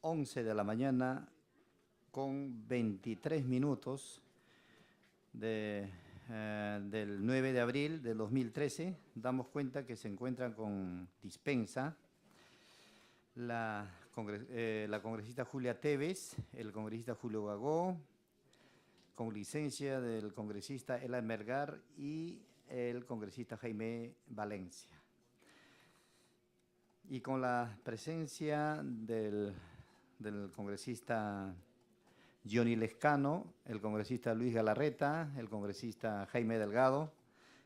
11 de la mañana con 23 minutos del 9 de abril de 2013. Damos cuenta que se encuentran con dispensa la congresista Julia Tevez, el congresista Julio Gagó, con licencia del congresista Elan Melgar y el congresista Jaime Valencia. Y con la presencia del congresista Johnny Lescano, el congresista Luis Galarreta, el congresista Jaime Delgado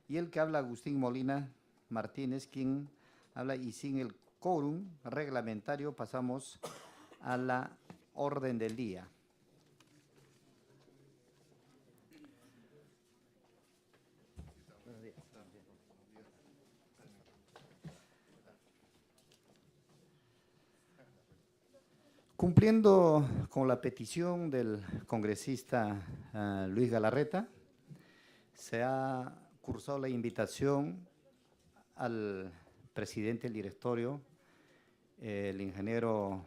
y el que habla Agustín Molina Martínez, quien habla, y sin el quórum reglamentario pasamos a la orden del día. Cumpliendo con la petición del congresista Luis Galarreta, se ha cursado la invitación al presidente del directorio, el ingeniero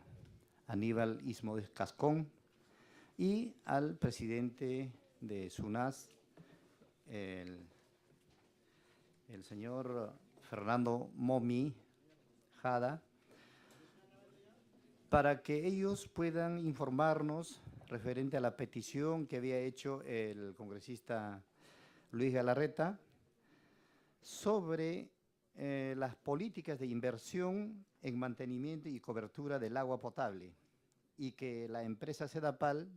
Aníbal Ismodes Cascón, y al presidente de SUNAS, el señor Fernando Momi Jada, para que ellos puedan informarnos referente a la petición que había hecho el congresista Luis Galarreta sobre las políticas de inversión en mantenimiento y cobertura del agua potable, y que la empresa Sedapal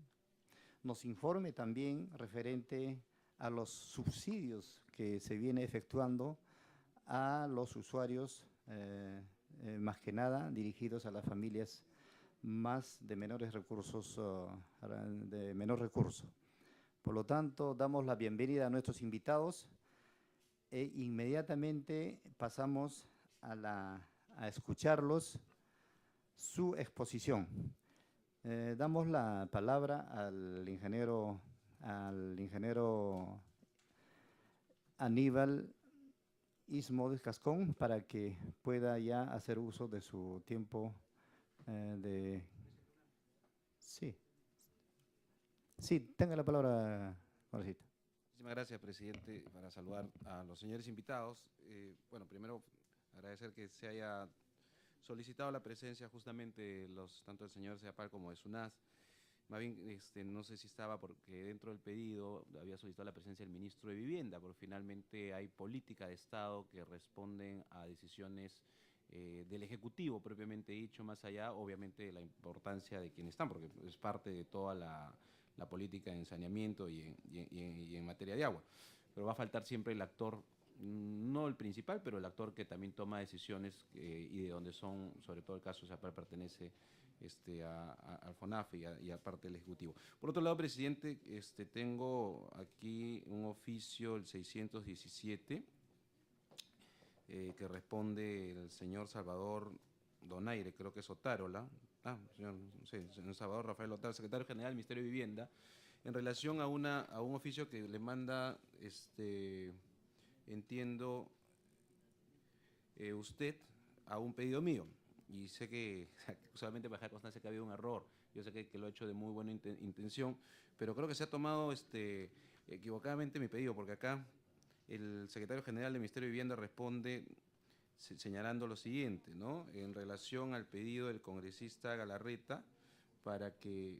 nos informe también referente a los subsidios que se viene efectuando a los usuarios, más que nada dirigidos a las familias más de menores recursos, de menor recurso. Por lo tanto, damos la bienvenida a nuestros invitados e inmediatamente pasamos a escucharlos su exposición. Damos la palabra al ingeniero Aníbal Ismodes Cascón para que pueda ya hacer uso de su tiempo Sí, tenga la palabra, congresista. Muchísimas gracias, presidente, para saludar a los señores invitados. Bueno, primero agradecer que se haya solicitado la presencia justamente tanto del señor Sedapal como de SUNAS. Más bien, no sé si estaba porque dentro del pedido había solicitado la presencia del ministro de Vivienda, porque finalmente hay política de Estado que responden a decisiones del Ejecutivo propiamente dicho, más allá, obviamente, de la importancia de quienes están, porque es parte de toda la política en saneamiento y en materia de agua. Pero va a faltar siempre el actor, no el principal, pero el actor que también toma decisiones y de donde son, sobre todo el caso Sedapal pertenece al FONAF y a parte del Ejecutivo. Por otro lado, presidente, tengo aquí un oficio, el 617, que responde el señor Salvador Donaire, creo que es Otárola, señor Salvador Rafael Otárola, secretario general del Ministerio de Vivienda, en relación a un oficio que le manda, entiendo, usted a un pedido mío. Y sé que, solamente para dejar constancia que ha habido un error, yo sé que lo he hecho de muy buena intención, pero creo que se ha tomado equivocadamente mi pedido, porque acá el secretario general del Ministerio de Vivienda responde señalando lo siguiente, ¿no? En relación al pedido del congresista Galarreta para que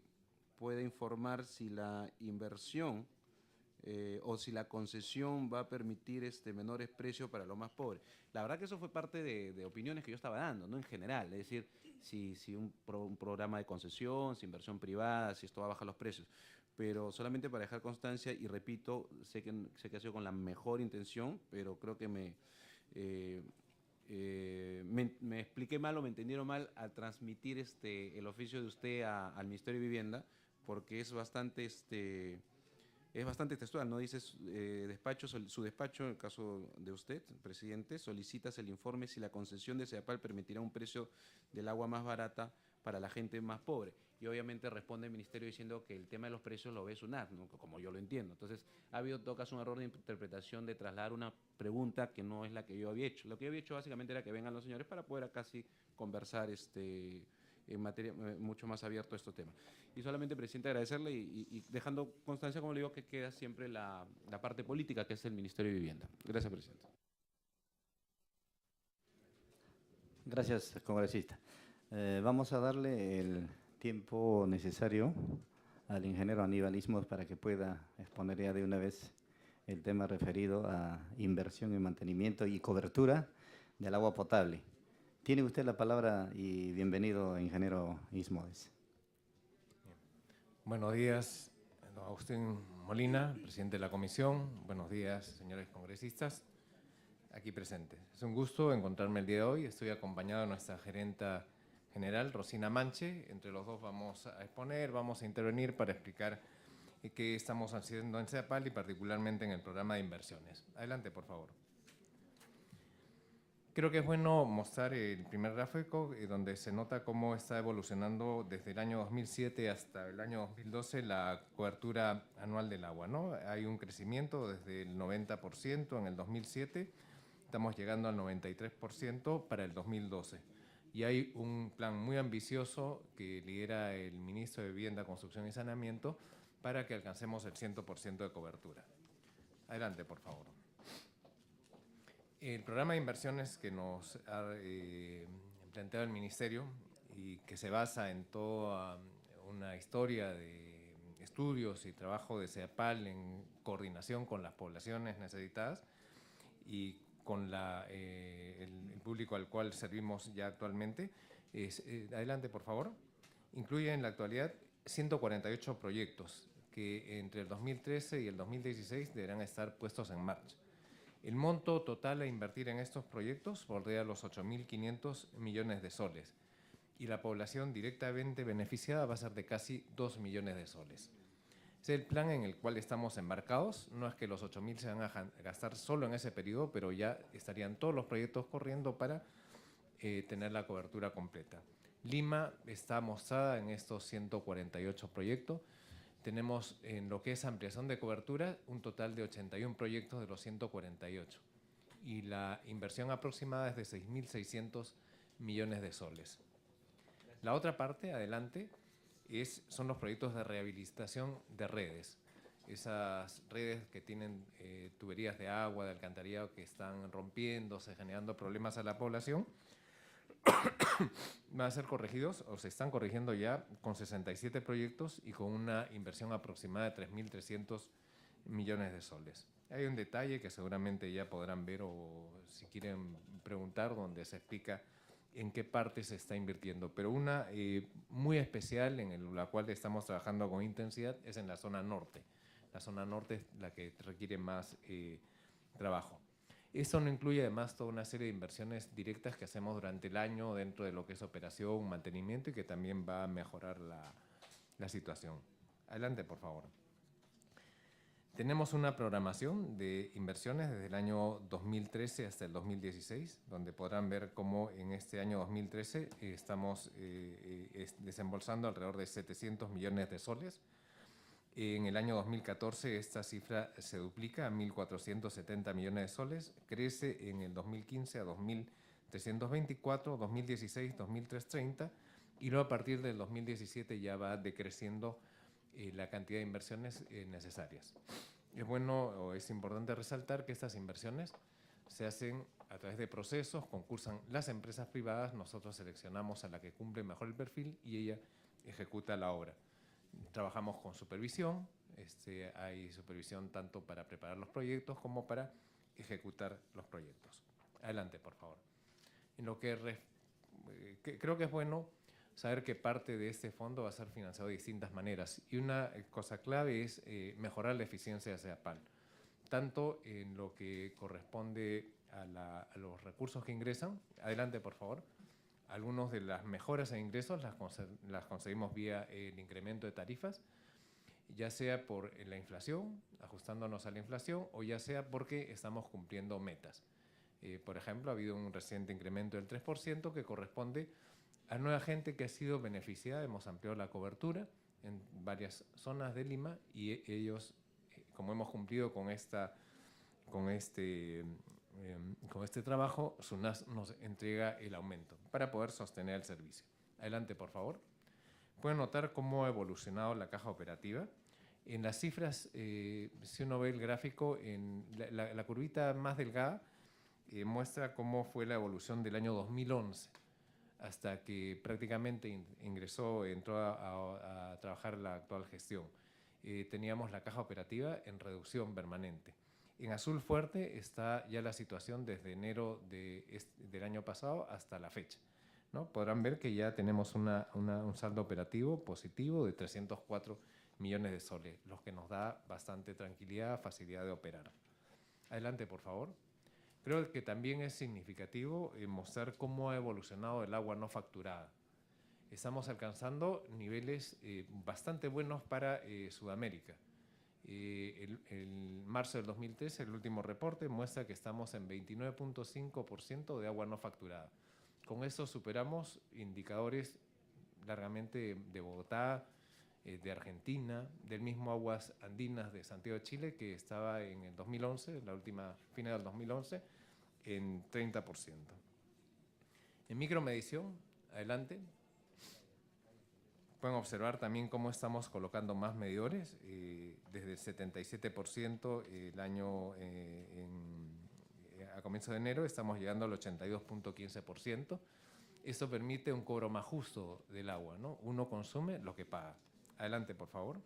pueda informar si la inversión o si la concesión va a permitir menores precios para los más pobres. La verdad que eso fue parte de opiniones que yo estaba dando, ¿no? En general, es decir, si un programa de concesión, si inversión privada, si esto va a bajar los precios. Pero solamente para dejar constancia, y repito, sé que ha sido con la mejor intención, pero creo que me expliqué mal o me entendieron mal al transmitir el oficio de usted al Ministerio de Vivienda, porque es bastante textual, ¿no? Dice su despacho, en el caso de usted, presidente, solicitas el informe si la concesión de Sedapal permitirá un precio del agua más barata para la gente más pobre. Y obviamente responde el ministerio diciendo que el tema de los precios lo ve SUNAS, ¿no? Como yo lo entiendo. Entonces, ha habido en todo caso un error de interpretación de trasladar una pregunta que no es la que yo había hecho. Lo que yo había hecho básicamente era que vengan los señores para poder acá sí conversar en materia, mucho más abierto a estos temas. Y solamente, presidente, agradecerle y dejando constancia, como le digo, que queda siempre la parte política, que es el Ministerio de Vivienda. Gracias, presidente. Gracias, congresista. Vamos a darle el tiempo necesario al ingeniero Aníbal Ismos para que pueda exponer ya de una vez el tema referido a inversión en mantenimiento y cobertura del agua potable. Tiene usted la palabra y bienvenido, ingeniero Ismodes. Buenos días, don Agustín Molina, presidente de la comisión. Buenos días, señores congresistas aquí presentes. Es un gusto encontrarme el día de hoy. Estoy acompañado de nuestra gerenta general, Rosina Manche. Entre los dos vamos a exponer, vamos a intervenir para explicar qué estamos haciendo en CEAPAL y particularmente en el programa de inversiones. Adelante, por favor. Creo que es bueno mostrar el primer gráfico donde se nota cómo está evolucionando desde el año 2007 hasta el año 2012 la cobertura anual del agua, ¿no? Hay un crecimiento desde el 90% en el 2007, estamos llegando al 93% para el 2012. Y hay un plan muy ambicioso que lidera el ministro de Vivienda, Construcción y Saneamiento para que alcancemos el 100% de cobertura. Adelante, por favor. El programa de inversiones que nos ha planteado el Ministerio y que se basa en toda una historia de estudios y trabajo de CEAPAL en coordinación con las poblaciones necesitadas y con el público al cual servimos ya actualmente. Adelante, por favor. Incluye en la actualidad 148 proyectos que entre el 2013 y el 2016 deberán estar puestos en marcha. El monto total a invertir en estos proyectos bordea los 8.500 millones de soles y la población directamente beneficiada va a ser de casi 2 millones de soles. Es el plan en el cual estamos embarcados. No es que los 8.000 se van a gastar solo en ese periodo, pero ya estarían todos los proyectos corriendo para tener la cobertura completa. Lima está mostrada en estos 148 proyectos. Tenemos en lo que es ampliación de cobertura un total de 81 proyectos de los 148 y la inversión aproximada es de 6.600 millones de soles. La otra parte, adelante, son los proyectos de rehabilitación de redes. Esas redes que tienen tuberías de agua, de alcantarillado que están rompiéndose, generando problemas a la población, van a ser corregidos o se están corrigiendo ya con 67 proyectos y con una inversión aproximada de 3.300 millones de soles. Hay un detalle que seguramente ya podrán ver o si quieren preguntar donde se explica en qué parte se está invirtiendo, pero una muy especial en la cual estamos trabajando con intensidad es en la zona norte. La zona norte es la que requiere más trabajo. Esto no incluye además toda una serie de inversiones directas que hacemos durante el año dentro de lo que es operación, mantenimiento y que también va a mejorar la situación. Adelante, por favor. Tenemos una programación de inversiones desde el año 2013 hasta el 2016, donde podrán ver cómo en este año 2013 estamos desembolsando alrededor de 700 millones de soles. En el año 2014 esta cifra se duplica a 1.470 millones de soles, crece en el 2015 a 2.324, 2016, 2.330 y luego a partir del 2017 ya va decreciendo la cantidad de inversiones necesarias. Es bueno o es importante resaltar que estas inversiones se hacen a través de procesos, concursan las empresas privadas, nosotros seleccionamos a la que cumple mejor el perfil y ella ejecuta la obra. Trabajamos con supervisión, hay supervisión tanto para preparar los proyectos como para ejecutar los proyectos. Adelante, por favor. En lo que creo que es bueno saber que parte de este fondo va a ser financiado de distintas maneras y una cosa clave es mejorar la eficiencia de CEAPAL, tanto en lo que corresponde a los recursos que ingresan. Adelante, por favor. Algunas de las mejoras en ingresos las conseguimos vía el incremento de tarifas, ya sea por la inflación, ajustándonos a la inflación, o ya sea porque estamos cumpliendo metas. Por ejemplo, ha habido un reciente incremento del 3% que corresponde a nueva gente que ha sido beneficiada. Hemos ampliado la cobertura en varias zonas de Lima y ellos, como hemos cumplido con este trabajo, SUNAS nos entrega el aumento para poder sostener el servicio. Adelante, por favor. Pueden notar cómo ha evolucionado la caja operativa. En las cifras, si uno ve el gráfico, en la curvita más delgada muestra cómo fue la evolución del año 2011 hasta que prácticamente entró a trabajar la actual gestión. Teníamos la caja operativa en reducción permanente. En azul fuerte está ya la situación desde enero del año pasado hasta la fecha, ¿no? Podrán ver que ya tenemos un saldo operativo positivo de 304 millones de soles, lo que nos da bastante tranquilidad, facilidad de operar. Adelante, por favor. Creo que también es significativo mostrar cómo ha evolucionado el agua no facturada. Estamos alcanzando niveles bastante buenos para Sudamérica. El marzo del 2013, el último reporte, muestra que estamos en 29.5% de agua no facturada. Con esto superamos indicadores largamente de Bogotá, de Argentina, del mismo Aguas Andinas de Santiago de Chile, que estaba en el 2011, la última final del 2011, en 30%. En micromedición, adelante. Pueden observar también cómo estamos colocando más medidores, desde el 77% el año a comienzo de enero, estamos llegando al 82.15%. Esto permite un cobro más justo del agua, ¿no? Uno consume lo que paga. Adelante, por favor.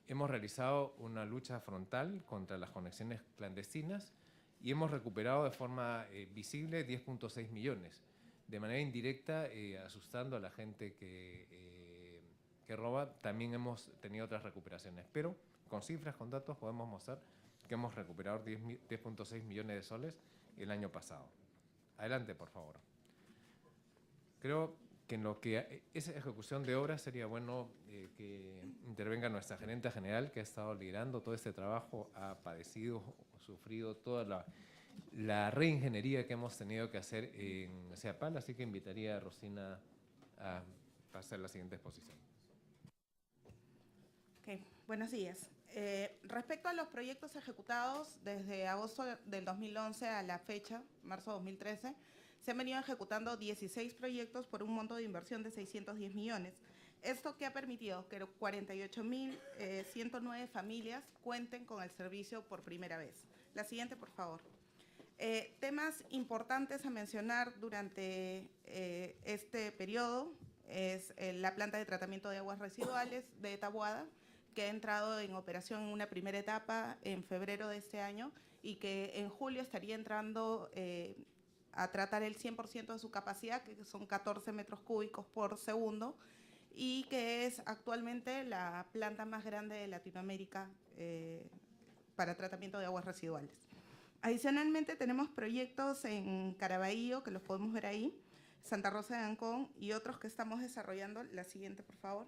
Hemos realizado una lucha frontal contra las conexiones clandestinas y hemos recuperado de forma visible 10.6 millones. De manera indirecta, asustando a la gente que roba, también hemos tenido otras recuperaciones. Pero con cifras, con datos, podemos mostrar que hemos recuperado 10.6 millones de soles el año pasado. Adelante, por favor. Creo que en lo que es ejecución de obras sería bueno que intervenga nuestra gerente general, que ha estado liderando todo este trabajo, ha padecido, sufrido toda la reingeniería que hemos tenido que hacer en CEAPAL, así que invitaría a Rosina a pasar la siguiente exposición. Okay, buenos días. Respecto a los proyectos ejecutados desde agosto del 2011 a la fecha, marzo de 2013, se han venido ejecutando 16 proyectos por un monto de inversión de 610 millones. Esto que ha permitido que 48.109 familias cuenten con el servicio por primera vez. La siguiente, por favor. Temas importantes a mencionar durante este periodo es la planta de tratamiento de aguas residuales de Taboada, que ha entrado en operación en una primera etapa en febrero de este año y que en julio estaría entrando a tratar el 100% de su capacidad, que son 14 metros cúbicos por segundo, y que es actualmente la planta más grande de Latinoamérica para tratamiento de aguas residuales. Adicionalmente, tenemos proyectos en Caraballo, que los podemos ver ahí, Santa Rosa de Ancón y otros que estamos desarrollando. La siguiente, por favor,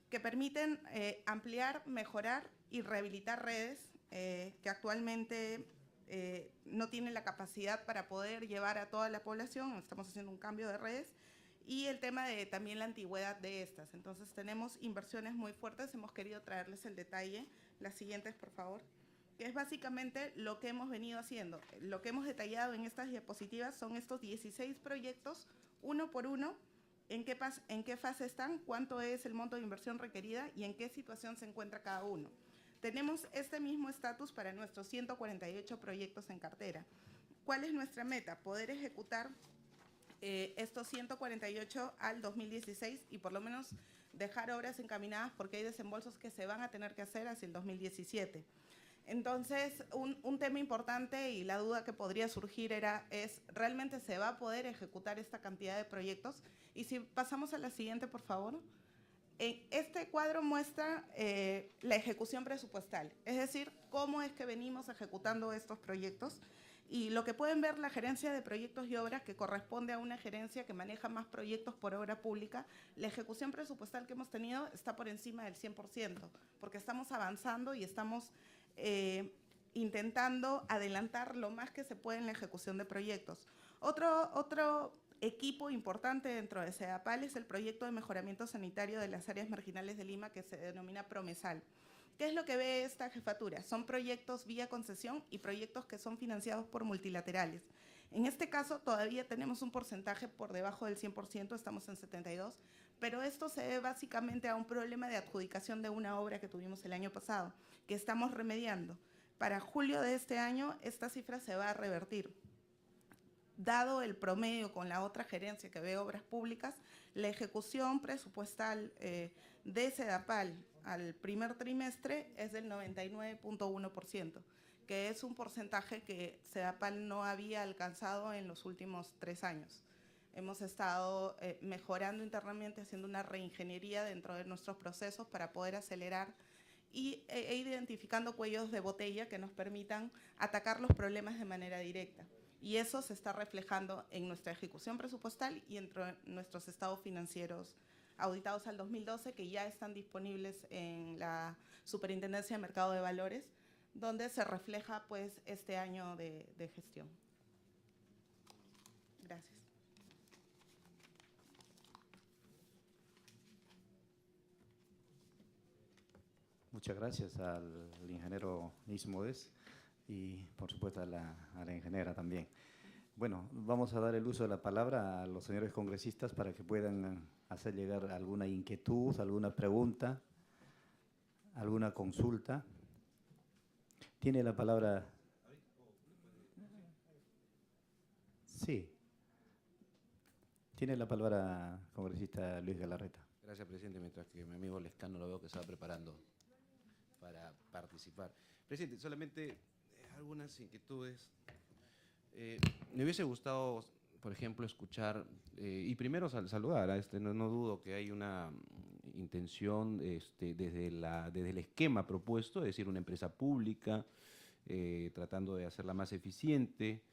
que permiten ampliar, mejorar y rehabilitar redes que actualmente no tienen la capacidad para poder llevar a toda la población. Estamos haciendo un cambio de redes. Y el tema de también la antigüedad de estas. Entonces, tenemos inversiones muy fuertes. Hemos querido traerles el detalle. Las siguientes, por favor. Que es básicamente lo que hemos venido haciendo. Lo que hemos detallado en estas diapositivas son estos 16 proyectos, uno por uno, en qué fase están, cuánto es el monto de inversión requerida y en qué situación se encuentra cada uno. Tenemos este mismo estatus para nuestros 148 proyectos en cartera. ¿Cuál es nuestra meta? Poder ejecutar estos 148 al 2016 y por lo menos dejar obras encaminadas porque hay desembolsos que se van a tener que hacer hacia el 2017. Entonces, un tema importante y la duda que podría surgir es, ¿realmente se va a poder ejecutar esta cantidad de proyectos? Y si pasamos a la siguiente, por favor. Este cuadro muestra la ejecución presupuestal, es decir, cómo es que venimos ejecutando estos proyectos. Y lo que pueden ver, la gerencia de proyectos y obras, que corresponde a una gerencia que maneja más proyectos por obra pública, la ejecución presupuestal que hemos tenido está por encima del 100%, porque estamos avanzando y estamos intentando adelantar lo más que se puede en la ejecución de proyectos. Otro equipo importante dentro de CEAPAL es el proyecto de mejoramiento sanitario de las áreas marginales de Lima, que se denomina Promesal. ¿Qué es lo que ve esta jefatura? Son proyectos vía concesión y proyectos que son financiados por multilaterales. En este caso todavía tenemos un porcentaje por debajo del 100%, estamos en 72%, pero esto se debe básicamente a un problema de adjudicación de una obra que tuvimos el año pasado, que estamos remediando. Para julio de este año, esta cifra se va a revertir. Dado el promedio con la otra gerencia que ve obras públicas, la ejecución presupuestal de SEDAPAL al primer trimestre es del 99.1%, que es un porcentaje que SEDAPAL no había alcanzado en los últimos 3 años. Hemos estado mejorando internamente, haciendo una reingeniería dentro de nuestros procesos para poder acelerar e identificando cuellos de botella que nos permitan atacar los problemas de manera directa. Y eso se está reflejando en nuestra ejecución presupuestal y en nuestros estados financieros auditados al 2012, que ya están disponibles en la Superintendencia de Mercado de Valores, donde se refleja pues, este año de gestión. Gracias. Muchas gracias al ingeniero Ismodes y, por supuesto, a la ingeniera también. Bueno, vamos a dar el uso de la palabra a los señores congresistas para que puedan hacer llegar alguna inquietud, alguna pregunta, alguna consulta. ¿Tiene la palabra? Sí. Tiene la palabra congresista Luis Galarreta. Gracias, presidente. Mientras que mi amigo Lescano lo veo que estaba preparando para participar. Presidente, solamente algunas inquietudes. Me hubiese gustado, por ejemplo, escuchar, y primero saludar, no dudo que hay una intención desde el esquema propuesto, es decir, una empresa pública, tratando de hacerla más eficiente.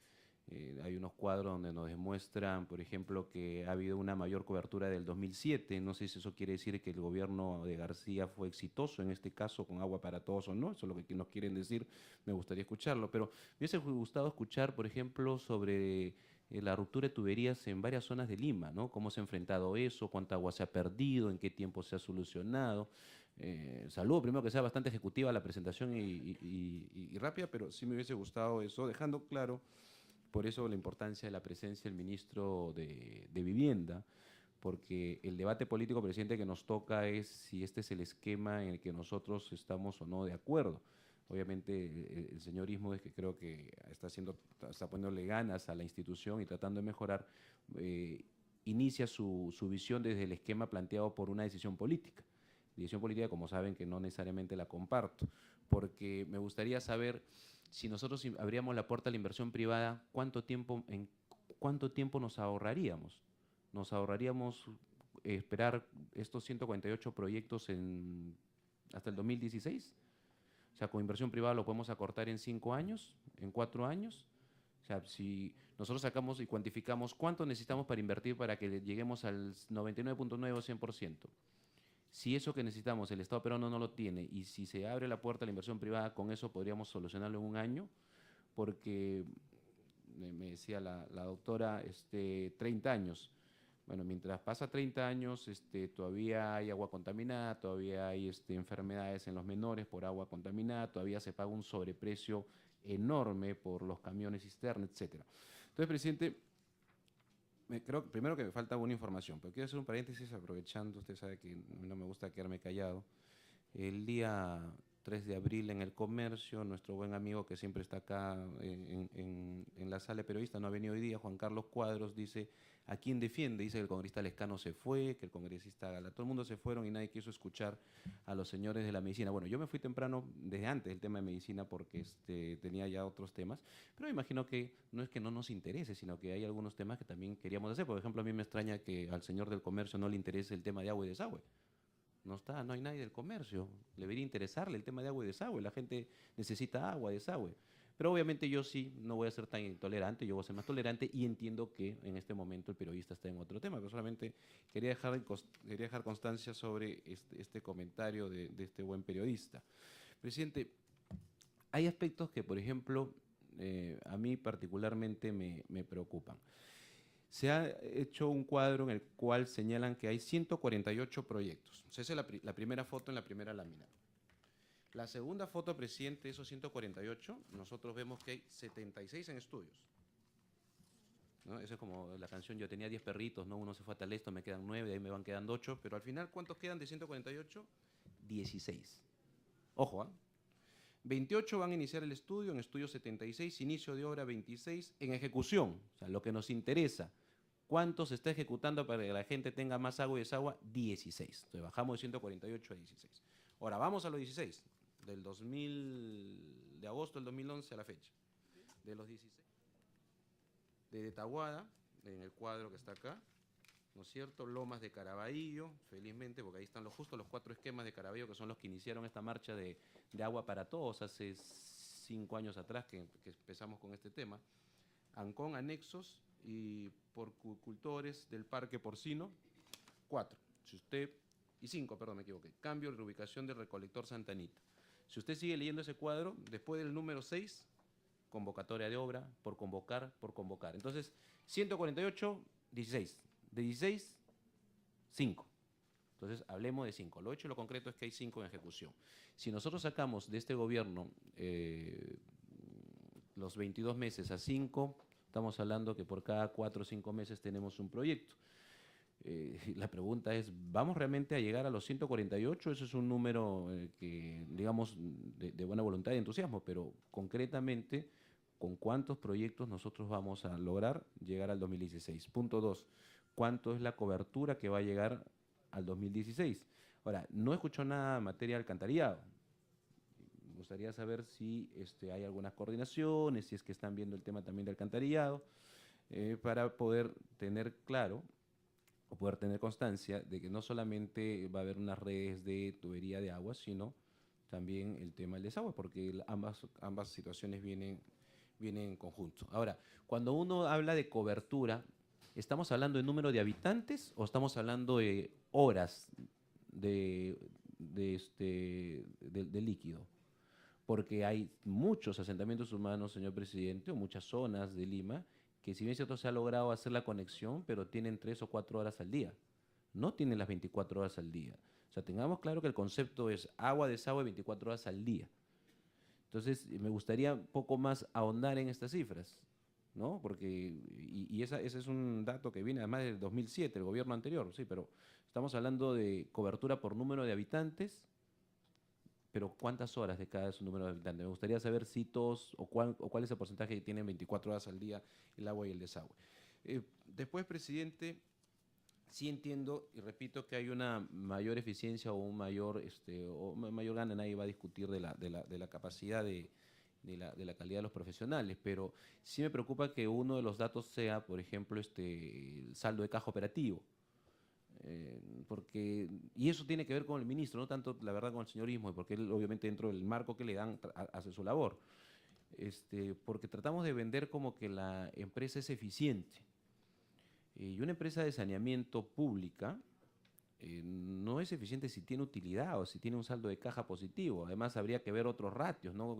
Hay unos cuadros donde nos demuestran, por ejemplo, que ha habido una mayor cobertura del 2007. No sé si eso quiere decir que el gobierno de García fue exitoso en este caso con Agua para Todos o no. Eso es lo que nos quieren decir. Me gustaría escucharlo. Pero me hubiese gustado escuchar, por ejemplo, sobre la ruptura de tuberías en varias zonas de Lima, ¿no? Cómo se ha enfrentado eso, cuánta agua se ha perdido, en qué tiempo se ha solucionado. Saludo primero que sea bastante ejecutiva la presentación y rápida, pero sí me hubiese gustado eso, dejando claro. Por eso la importancia de la presencia del ministro de Vivienda, porque el debate político, presidente, que nos toca es si este es el esquema en el que nosotros estamos o no de acuerdo. Obviamente el señor Ismodes, que creo que está poniéndole ganas a la institución y tratando de mejorar, inicia su visión desde el esquema planteado por una decisión política. Decisión política, como saben, que no necesariamente la comparto, porque me gustaría saber si nosotros abríamos la puerta a la inversión privada, ¿en cuánto tiempo nos ahorraríamos? ¿Nos ahorraríamos esperar estos 148 proyectos hasta el 2016? O sea, con inversión privada lo podemos acortar en 5 años, en 4 años. O sea, si nosotros sacamos y cuantificamos cuánto necesitamos para invertir para que lleguemos al 99.9 o 100%. Si eso que necesitamos el Estado peruano no lo tiene y si se abre la puerta a la inversión privada, con eso podríamos solucionarlo en un año, porque me decía la doctora, 30 años. Bueno, mientras pasa 30 años, todavía hay agua contaminada, todavía hay enfermedades en los menores por agua contaminada, todavía se paga un sobreprecio enorme por los camiones cisterna, etc. Entonces, presidente, creo que primero que me falta alguna información, pero quiero hacer un paréntesis aprovechando, usted sabe que no me gusta quedarme callado. El día 3 de abril en El Comercio, nuestro buen amigo que siempre está acá en la sala de periodistas, no ha venido hoy día, Juan Carlos Cuadros, dice, ¿a quién defiende? Dice que el congresista Lescano se fue, que el congresista Gala, todo el mundo se fueron y nadie quiso escuchar a los señores de la medicina. Bueno, yo me fui temprano, desde antes del tema de medicina, porque tenía ya otros temas, pero me imagino que no es que no nos interese, sino que hay algunos temas que también queríamos hacer. Por ejemplo, a mí me extraña que al señor del Comercio no le interese el tema de agua y desagüe. No hay nadie del comercio. Debería interesarle el tema de agua y desagüe. La gente necesita agua, desagüe. Pero obviamente yo sí no voy a ser tan intolerante, yo voy a ser más tolerante y entiendo que en este momento el periodista está en otro tema. Pero solamente quería dejar constancia sobre este comentario de este buen periodista. Presidente, hay aspectos que, por ejemplo, a mí particularmente me preocupan. Se ha hecho un cuadro en el cual señalan que hay 148 proyectos. O sea, esa es la primera foto en la primera lámina. La segunda foto, presidente, esos 148, nosotros vemos que hay 76 en estudios. ¿no? Eso es como la canción, yo tenía 10 perritos, ¿no? Uno se fue a Talesto, me quedan 9, de ahí me van quedando 8, pero al final, ¿cuántos quedan de 148? 16. Ojo, ¿ah? 28 van a iniciar el estudio, en estudio 76, inicio de obra 26, en ejecución, o sea, lo que nos interesa, ¿cuánto se está ejecutando para que la gente tenga más agua y desagua? 16. Entonces bajamos de 148 a 16. Ahora vamos a los 16, de agosto del 2011 a la fecha. De los 16. De Tahuada, en el cuadro que está acá, ¿no es cierto? Lomas de Caraballo, felizmente, porque ahí están justo los 4 esquemas de Caraballo, que son los que iniciaron esta marcha de agua para todos hace 5 años atrás que empezamos con este tema. Ancón, anexos y porcicultores del parque porcino, 4. Y 5, perdón, me equivoqué. Cambio de reubicación del recolector Santa Anita. Si usted sigue leyendo ese cuadro, después del número 6, convocatoria de obra, por convocar. Entonces, 148, 16. De 16, 5. Entonces, hablemos de 5. Lo hecho y lo concreto es que hay 5 en ejecución. Si nosotros sacamos de este gobierno los 22 meses a 5, estamos hablando que por cada 4 o 5 meses tenemos un proyecto. La pregunta es, ¿vamos realmente a llegar a los 148? Eso es un número que, digamos, de buena voluntad y entusiasmo, pero concretamente, ¿con cuántos proyectos nosotros vamos a lograr llegar al 2016? Punto 2, ¿cuánto es la cobertura que va a llegar al 2016? Ahora, no escucho nada en materia de alcantarillado. Me gustaría saber si hay algunas coordinaciones, si es que están viendo el tema también de alcantarillado, para poder tener claro o poder tener constancia de que no solamente va a haber unas redes de tubería de agua, sino también el tema del desagüe, porque ambas situaciones vienen en conjunto. Ahora, cuando uno habla de cobertura, ¿estamos hablando de número de habitantes o estamos hablando de horas de líquido? Porque hay muchos asentamientos humanos, señor presidente, o muchas zonas de Lima, que si bien cierto se ha logrado hacer la conexión, pero tienen 3 o 4 horas al día. No tienen las 24 horas al día. O sea, tengamos claro que el concepto es agua, desagüe 24 horas al día. Entonces, me gustaría un poco más ahondar en estas cifras, ¿no? Porque, ese es un dato que viene además del 2007, el gobierno anterior, sí, pero estamos hablando de cobertura por número de habitantes, pero ¿cuántas horas de cada su número de habitantes? Me gustaría saber si todos o cuál es el porcentaje que tienen 24 horas al día el agua y el desagüe. Después, presidente, sí entiendo y repito que hay una mayor eficiencia o mayor gana, nadie va a discutir de la capacidad de la calidad de los profesionales, pero sí me preocupa que uno de los datos sea, por ejemplo, el saldo de caja operativo. Y eso tiene que ver con el ministro, no tanto, la verdad, con el señorismo, porque él obviamente dentro del marco que le dan hace su labor. Porque tratamos de vender como que la empresa es eficiente. Y una empresa de saneamiento pública no es eficiente si tiene utilidad o si tiene un saldo de caja positivo. Además, habría que ver otros ratios, ¿no?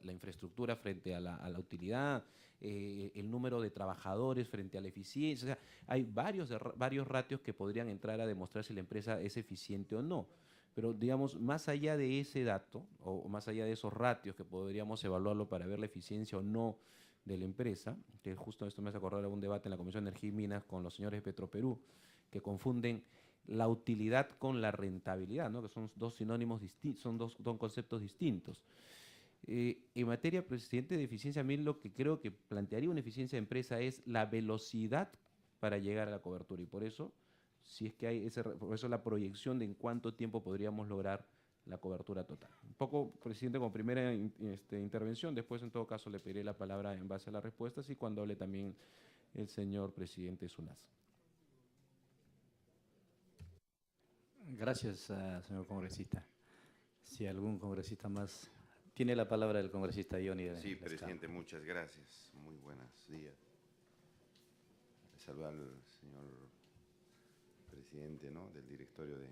La infraestructura frente a la utilidad, el número de trabajadores frente a la eficiencia. O sea, hay varios ratios que podrían entrar a demostrar si la empresa es eficiente o no. Pero, digamos, más allá de ese dato, o más allá de esos ratios que podríamos evaluarlo para ver la eficiencia o no de la empresa, que justo esto me hace acordar de un debate en la Comisión de Energía y Minas con los señores de Petroperú, que confunden la utilidad con la rentabilidad, ¿no? Que son dos sinónimos distintos, son conceptos distintos. En materia, presidente, de eficiencia, a mí lo que creo que plantearía una eficiencia de empresa es la velocidad para llegar a la cobertura, y por eso, si es que hay por eso la proyección de en cuánto tiempo podríamos lograr la cobertura total. Un poco, presidente, como primera intervención, después en todo caso le pediré la palabra en base a las respuestas y cuando hable también el señor presidente Sunaz. Gracias, señor congresista. Si algún congresista más... Tiene la palabra el congresista Johnny. Sí, presidente, muchas gracias. Muy buenos días. Saludar al señor presidente, ¿no?, del directorio de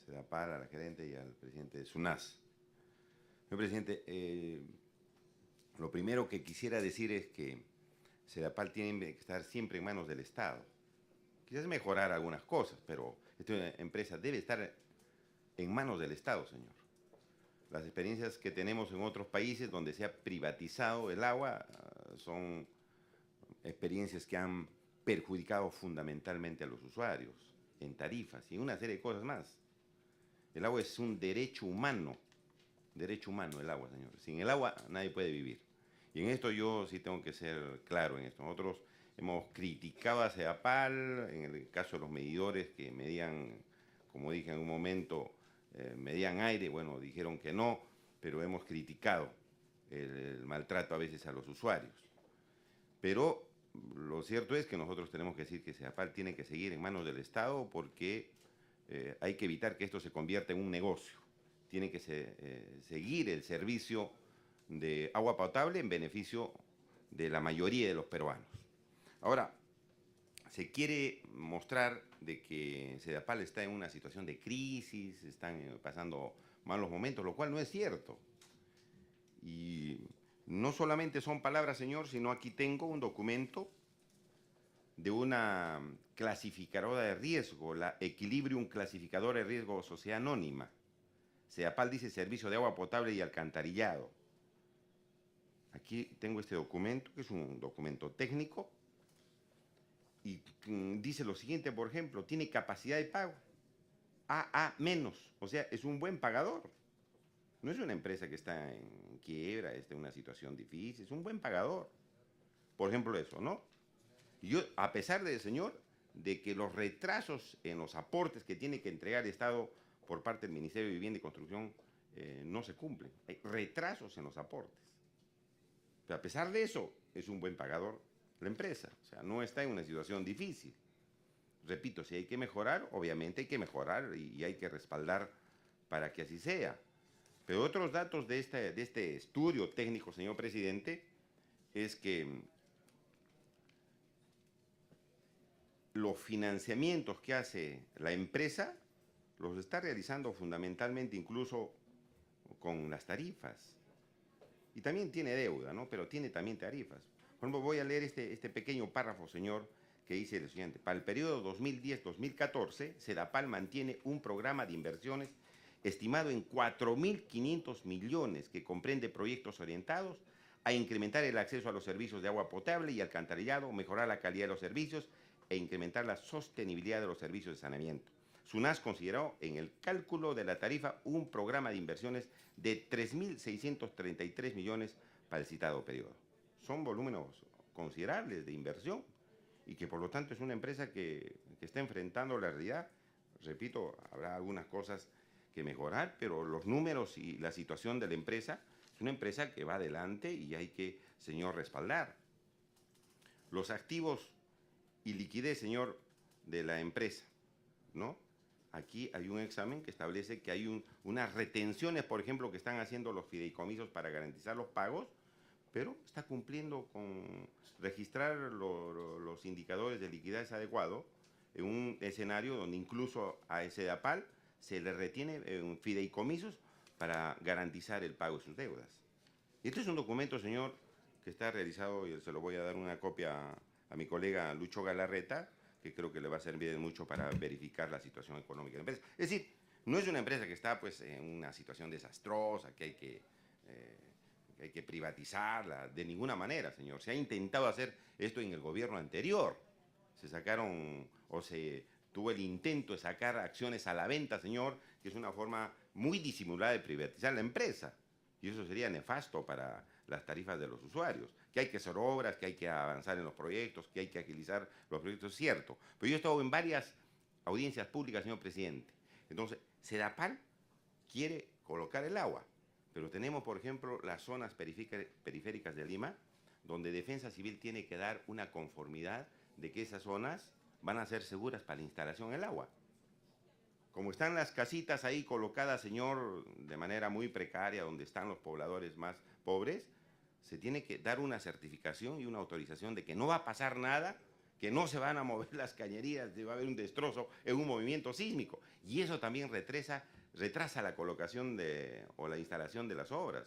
SEDAPAL, a la gerente y al presidente de SUNAS. Señor presidente, lo primero que quisiera decir es que SEDAPAL tiene que estar siempre en manos del Estado. Quizás mejorar algunas cosas, pero esta empresa debe estar en manos del Estado, señor. Las experiencias que tenemos en otros países donde se ha privatizado el agua son experiencias que han perjudicado fundamentalmente a los usuarios en tarifas y en una serie de cosas más. El agua es un derecho humano el agua, señores. Sin el agua nadie puede vivir. Y en esto yo sí tengo que ser claro en esto. Nosotros hemos criticado a CEDAPAL, en el caso de los medidores que medían, como dije en un momento, medían aire, bueno, dijeron que no, pero hemos criticado el maltrato a veces a los usuarios. Pero lo cierto es que nosotros tenemos que decir que CEDAPAL tiene que seguir en manos del Estado porque hay que evitar que esto se convierta en un negocio. Tiene que seguir el servicio de agua potable en beneficio de la mayoría de los peruanos. Ahora, se quiere mostrar de que CEDAPAL está en una situación de crisis, están pasando malos momentos, lo cual no es cierto. Y no solamente son palabras, señor, sino aquí tengo un documento de una clasificadora de riesgo, la Equilibrium Clasificadora de Riesgo Sociedad Anónima. CEDAPAL dice Servicio de Agua Potable y Alcantarillado. Aquí tengo este documento, que es un documento técnico, y dice lo siguiente, por ejemplo, tiene capacidad de pago, AA menos, o sea, es un buen pagador. No es una empresa que está en quiebra, está en una situación difícil, es un buen pagador. Por ejemplo eso, ¿no? Y yo, a pesar de, señor, de que los retrasos en los aportes que tiene que entregar el Estado por parte del Ministerio de Vivienda y Construcción no se cumplen. Hay retrasos en los aportes. Pero a pesar de eso, es un buen pagador la empresa. O sea, no está en una situación difícil. Repito, si hay que mejorar, obviamente hay que mejorar y hay que respaldar para que así sea. Pero otros datos de este estudio técnico, señor presidente, es que los financiamientos que hace la empresa los está realizando fundamentalmente incluso con las tarifas. Y también tiene deuda, ¿no? Pero tiene también tarifas. Por ejemplo, voy a leer este pequeño párrafo, señor, que dice lo siguiente. Para el periodo 2010-2014, CEDAPAL mantiene un programa de inversiones estimado en 4.500 millones, que comprende proyectos orientados a incrementar el acceso a los servicios de agua potable y alcantarillado, mejorar la calidad de los servicios e incrementar la sostenibilidad de los servicios de saneamiento. SUNAS consideró en el cálculo de la tarifa un programa de inversiones de 3.633 millones para el citado periodo. Son volúmenes considerables de inversión y que por lo tanto es una empresa que está enfrentando la realidad. Repito, habrá algunas cosas que mejorar, pero los números y la situación de la empresa es una empresa que va adelante y hay que, señor, respaldar. Los activos y liquidez, señor, de la empresa, ¿no? Aquí hay un examen que establece que hay unas retenciones, por ejemplo, que están haciendo los fideicomisos para garantizar los pagos, pero está cumpliendo con registrar los indicadores de liquidez adecuado en un escenario donde incluso a CEDAPAL se le retiene fideicomisos para garantizar el pago de sus deudas. Y este es un documento, señor, que está realizado, y se lo voy a dar una copia a mi colega Lucho Galarreta, que creo que le va a servir mucho para verificar la situación económica de la empresa. Es decir, no es una empresa que está pues, en una situación desastrosa, que hay que privatizarla, de ninguna manera, señor. Se ha intentado hacer esto en el gobierno anterior. Se sacaron, o se tuvo el intento de sacar acciones a la venta, señor, que es una forma muy disimulada de privatizar la empresa. Y eso sería nefasto para las tarifas de los usuarios. Que hay que hacer obras, que hay que avanzar en los proyectos, que hay que agilizar los proyectos, es cierto. Pero yo he estado en varias audiencias públicas, señor presidente. Entonces, CEDAPAL quiere colocar el agua, pero tenemos, por ejemplo, las zonas periféricas de Lima, donde Defensa Civil tiene que dar una conformidad de que esas zonas van a ser seguras para la instalación del agua. Como están las casitas ahí colocadas, señor, de manera muy precaria, donde están los pobladores más pobres, se tiene que dar una certificación y una autorización de que no va a pasar nada, que no se van a mover las cañerías, que va a haber un destrozo en un movimiento sísmico. Y eso también retrasa la colocación o la instalación de las obras.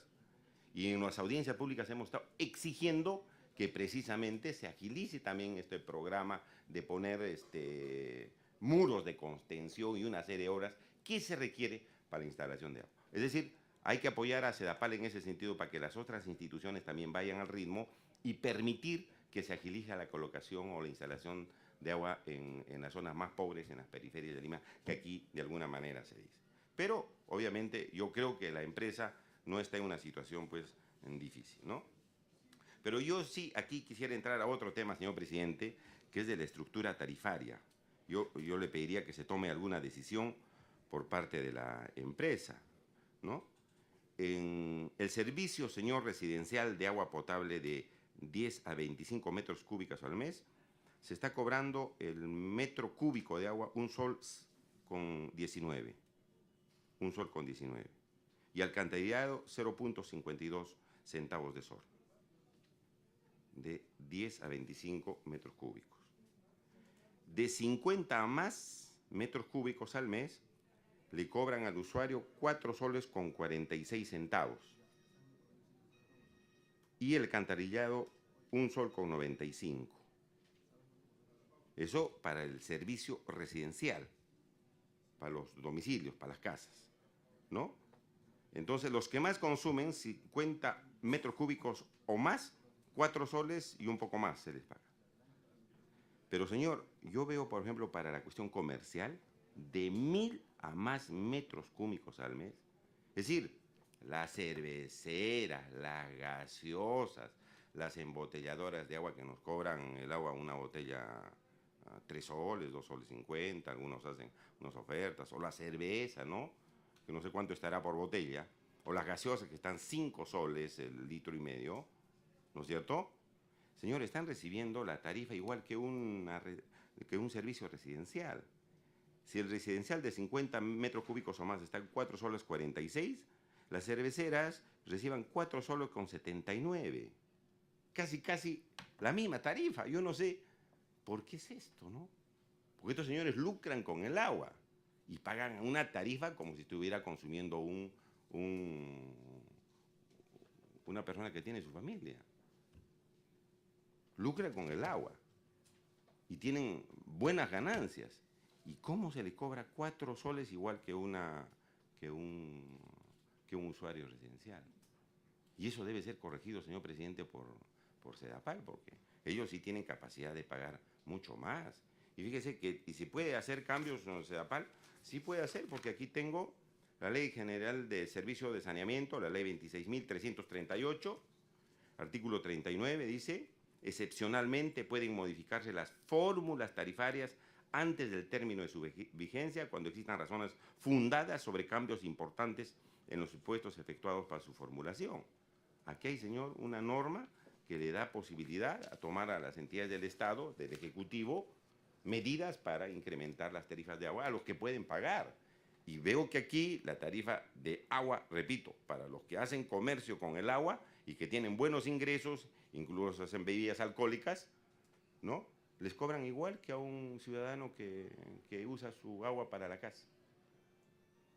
Y en las audiencias públicas hemos estado exigiendo que precisamente se agilice también este programa de poner muros de contención y una serie de obras que se requiere para la instalación de agua. Es decir, hay que apoyar a CEDAPAL en ese sentido para que las otras instituciones también vayan al ritmo y permitir que se agilice la colocación o la instalación de agua en las zonas más pobres, en las periferias de Lima, que aquí de alguna manera se dice. Pero, obviamente, yo creo que la empresa no está en una situación, pues, difícil, ¿no? Pero yo sí aquí quisiera entrar a otro tema, señor presidente, que es de la estructura tarifaria. Yo le pediría que se tome alguna decisión por parte de la empresa, ¿no? En el servicio, señor, residencial de agua potable de 10 a 25 metros cúbicos al mes, se está cobrando el metro cúbico de agua un sol con 19. Un sol con 19. Y alcantarillado 0.52 centavos de sol. De 10 a 25 metros cúbicos. De 50 a más metros cúbicos al mes, le cobran al usuario 4 soles con 46 centavos. Y el alcantarillado, 1 sol con 95. Eso para el servicio residencial, para los domicilios, para las casas, ¿no? Entonces, los que más consumen, 50 metros cúbicos o más, 4 soles y un poco más se les paga. Pero, señor, yo veo, por ejemplo, para la cuestión comercial, de 1.000 a más metros cúbicos al mes. Es decir, las cerveceras, las gaseosas, las embotelladoras de agua que nos cobran el agua, una botella a 3 soles, 2 soles 50, algunos hacen unas ofertas, o la cerveza, ¿no? Que no sé cuánto estará por botella, o las gaseosas que están 5 soles el litro y medio, ¿no es cierto? Señores, están recibiendo la tarifa igual que un servicio residencial. Si el residencial de 50 metros cúbicos o más está en 4 soles 46, las cerveceras reciban 4 soles con 79. Casi la misma tarifa. Yo no sé por qué es esto, ¿no? Porque estos señores lucran con el agua y pagan una tarifa como si estuviera consumiendo una persona que tiene su familia. Lucra con el agua y tienen buenas ganancias. ¿Y cómo se le cobra 4 soles igual que un usuario residencial? Y eso debe ser corregido, señor presidente, por SEDAPAL, porque ellos sí tienen capacidad de pagar mucho más. Y fíjese que y si puede hacer cambios en SEDAPAL, sí puede hacer, porque aquí tengo la Ley General de Servicio de Saneamiento, la Ley 26.338, artículo 39, dice: excepcionalmente pueden modificarse las fórmulas tarifarias antes del término de su vigencia, cuando existan razones fundadas sobre cambios importantes en los impuestos efectuados para su formulación. Aquí hay, señor, una norma que le da posibilidad a tomar a las entidades del Estado, del Ejecutivo, medidas para incrementar las tarifas de agua a los que pueden pagar. Y veo que aquí la tarifa de agua, repito, para los que hacen comercio con el agua y que tienen buenos ingresos, incluso hacen bebidas alcohólicas, ¿no?, les cobran igual que a un ciudadano que usa su agua para la casa.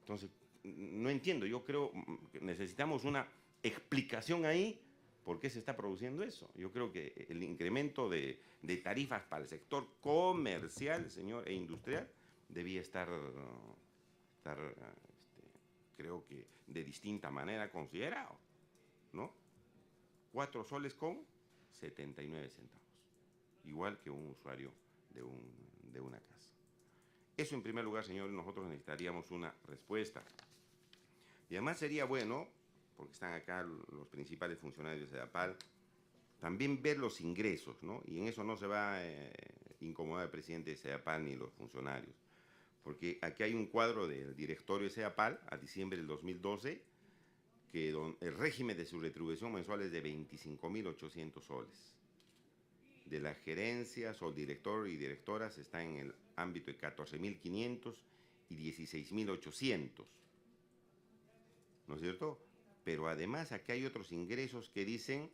Entonces, no entiendo, yo creo que necesitamos una explicación ahí por qué se está produciendo eso. Yo creo que el incremento de tarifas para el sector comercial, señor, e industrial, debía estar creo que de distinta manera considerado, ¿no? 4 soles con 79 centavos. Igual que un usuario de una casa. Eso en primer lugar, señor, nosotros necesitaríamos una respuesta. Y además sería bueno, porque están acá los principales funcionarios de SEDAPAL, también ver los ingresos, ¿no? Y en eso no se va a incomodar el presidente de SEDAPAL ni los funcionarios. Porque aquí hay un cuadro del directorio de SEDAPAL a diciembre del 2012, que el régimen de su retribución mensual es de 25.800 soles. De las gerencias o el director y directoras está en el ámbito de 14.500 y 16.800. ¿No es cierto? Pero además aquí hay otros ingresos que dicen: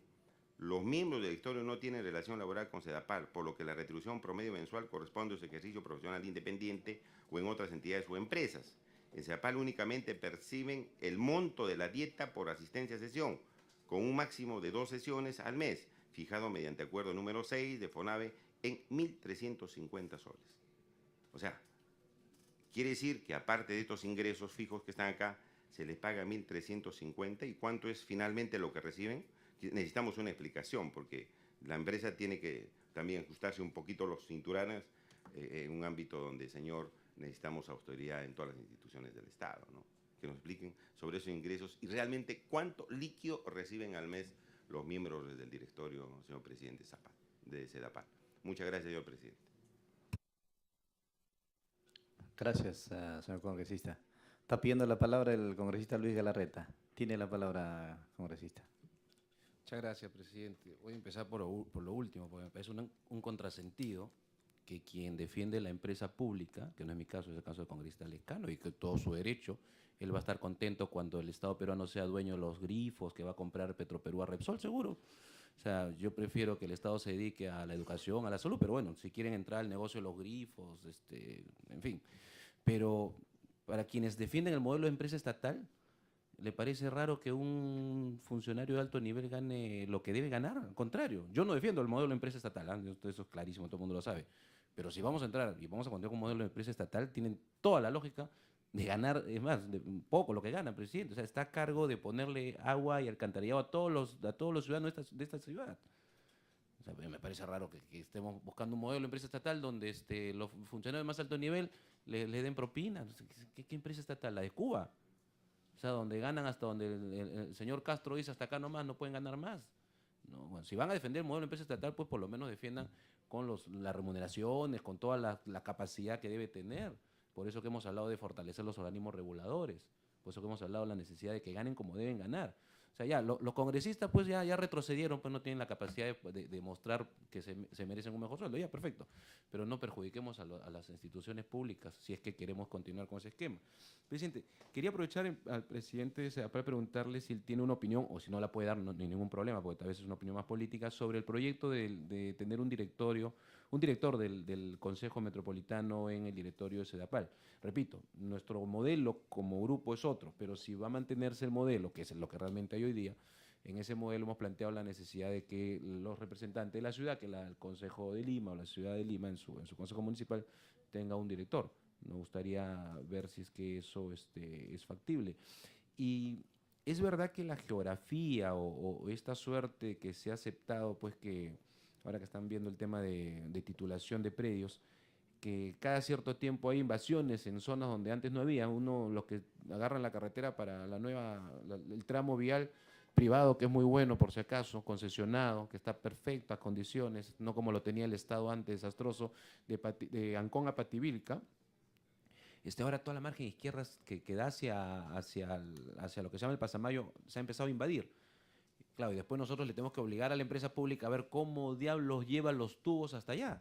los miembros del directorio no tienen relación laboral con SEDAPAL, por lo que la retribución promedio mensual corresponde a su ejercicio profesional independiente o en otras entidades o empresas. En SEDAPAL únicamente perciben el monto de la dieta por asistencia a sesión, con un máximo de 2 sesiones al mes, fijado mediante acuerdo número 6 de FONAVE en 1.350 soles. O sea, quiere decir que aparte de estos ingresos fijos que están acá, se les paga 1.350, ¿y cuánto es finalmente lo que reciben? Necesitamos una explicación, porque la empresa tiene que también ajustarse un poquito los cinturones en un ámbito donde, señor, necesitamos austeridad en todas las instituciones del Estado, ¿no? Que nos expliquen sobre esos ingresos y realmente cuánto líquido reciben al mes los miembros del directorio, señor presidente de SEDAPAL. Muchas gracias, señor presidente. Gracias, señor congresista. Está pidiendo la palabra el congresista Luis Galarreta. Tiene la palabra, congresista. Muchas gracias, presidente. Voy a empezar por lo último, porque me parece un contrasentido que quien defiende la empresa pública, que no es mi caso, es el caso del congresista Lescano, y que todo su derecho, él va a estar contento cuando el Estado peruano sea dueño de los grifos que va a comprar Petroperú a Repsol, seguro. O sea, yo prefiero que el Estado se dedique a la educación, a la salud, pero bueno, si quieren entrar al negocio de los grifos, en fin. Pero para quienes defienden el modelo de empresa estatal, ¿le parece raro que un funcionario de alto nivel gane lo que debe ganar? Al contrario, yo no defiendo el modelo de empresa estatal, ¿eh? Eso es clarísimo, todo el mundo lo sabe. Pero si vamos a entrar y vamos a continuar con un modelo de empresa estatal, tienen toda la lógica de ganar, es más, de un poco lo que gana el presidente. O sea, está a cargo de ponerle agua y alcantarillado a todos los ciudadanos de esta ciudad. O sea, me parece raro que estemos buscando un modelo de empresa estatal donde los funcionarios de más alto nivel le den propina. ¿Qué empresa estatal? ¿La de Cuba? O sea, donde ganan hasta donde el señor Castro dice hasta acá nomás, no pueden ganar más. No, bueno, si van a defender el modelo de empresa estatal, pues por lo menos defiendan con las remuneraciones, con toda la capacidad que debe tener. Por eso que hemos hablado de fortalecer los organismos reguladores. Por eso que hemos hablado de la necesidad de que ganen como deben ganar. O sea, ya, los congresistas pues ya retrocedieron, pues no tienen la capacidad de mostrar que se merecen un mejor sueldo. Ya, perfecto. Pero no perjudiquemos a las instituciones públicas si es que queremos continuar con ese esquema. Presidente, quería aprovechar al presidente para preguntarle si él tiene una opinión, o si no la puede dar, no hay ningún problema, porque tal vez es una opinión más política, sobre el proyecto de tener un director del Consejo Metropolitano en el directorio de SEDAPAL. Repito, nuestro modelo como grupo es otro, pero si va a mantenerse el modelo, que es lo que realmente hay hoy día, en ese modelo hemos planteado la necesidad de que los representantes de la ciudad, que el Consejo de Lima o la ciudad de Lima en su Consejo Municipal, tenga un director. Nos gustaría ver si es que eso es factible. Y es verdad que la geografía o esta suerte que se ha aceptado, pues que ahora que están viendo el tema de titulación de predios, que cada cierto tiempo hay invasiones en zonas donde antes no había. Los que agarran la carretera para el tramo vial privado, que es muy bueno por si acaso, concesionado, que está perfecto a condiciones, no como lo tenía el Estado antes, desastroso, de Ancón a Pativilca. Ahora toda la margen izquierda que da hacia lo que se llama el Pasamayo se ha empezado a invadir. Claro, y después nosotros le tenemos que obligar a la empresa pública a ver cómo diablos lleva los tubos hasta allá.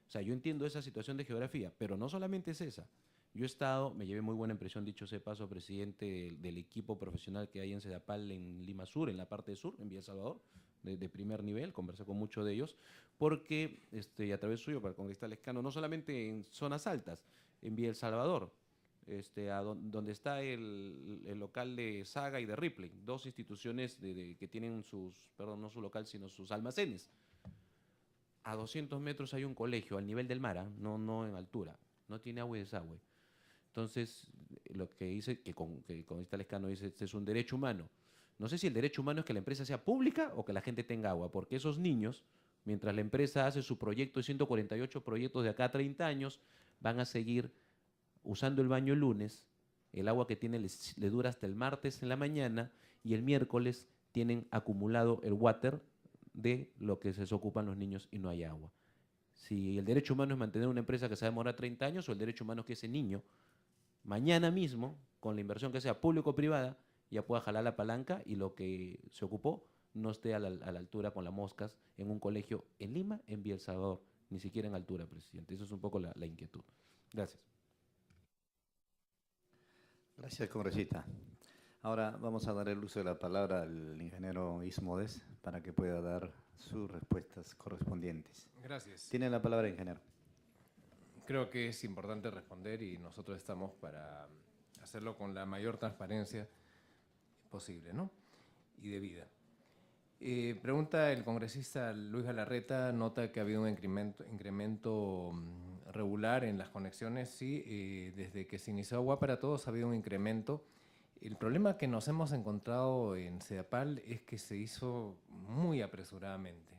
O sea, yo entiendo esa situación de geografía, pero no solamente es esa. Yo he estado, me llevé muy buena impresión, dicho sea de paso, presidente del equipo profesional que hay en SEDAPAL en Lima Sur, en la parte sur, en Villa El Salvador, de primer nivel, conversé con muchos de ellos, porque, y a través suyo, para el congresista Lescano, no solamente en zonas altas, en Villa El Salvador, donde está el local de Saga y de Ripley, dos instituciones que tienen no su local, sino sus almacenes. A 200 metros hay un colegio al nivel del mar, no en altura, no tiene agua y desagüe. Entonces, lo que dice, que el congresista Lescano dice, este es un derecho humano. No sé si el derecho humano es que la empresa sea pública o que la gente tenga agua, porque esos niños, mientras la empresa hace su proyecto de 148 proyectos de acá a 30 años, van a seguir usando el baño el lunes, el agua que tiene le dura hasta el martes en la mañana y el miércoles tienen acumulado el water de lo que se ocupan los niños y no hay agua. Si el derecho humano es mantener una empresa que se va a demorar 30 años o el derecho humano es que ese niño, mañana mismo, con la inversión que sea público o privada, ya pueda jalar la palanca y lo que se ocupó no esté a la altura con las moscas en un colegio en Lima, en Villa El Salvador, ni siquiera en altura, presidente. Eso es un poco la inquietud. Gracias. Gracias, congresista. Ahora vamos a dar el uso de la palabra al ingeniero Ismodes para que pueda dar sus respuestas correspondientes. Gracias. Tiene la palabra, ingeniero. Creo que es importante responder y nosotros estamos para hacerlo con la mayor transparencia posible, ¿no? Y debida. Pregunta el congresista Luis Galarreta, nota que ha habido un incremento regular en las conexiones. Sí, desde que se inició Agua para Todos ha habido un incremento. El problema que nos hemos encontrado en SEDAPAL es que se hizo muy apresuradamente.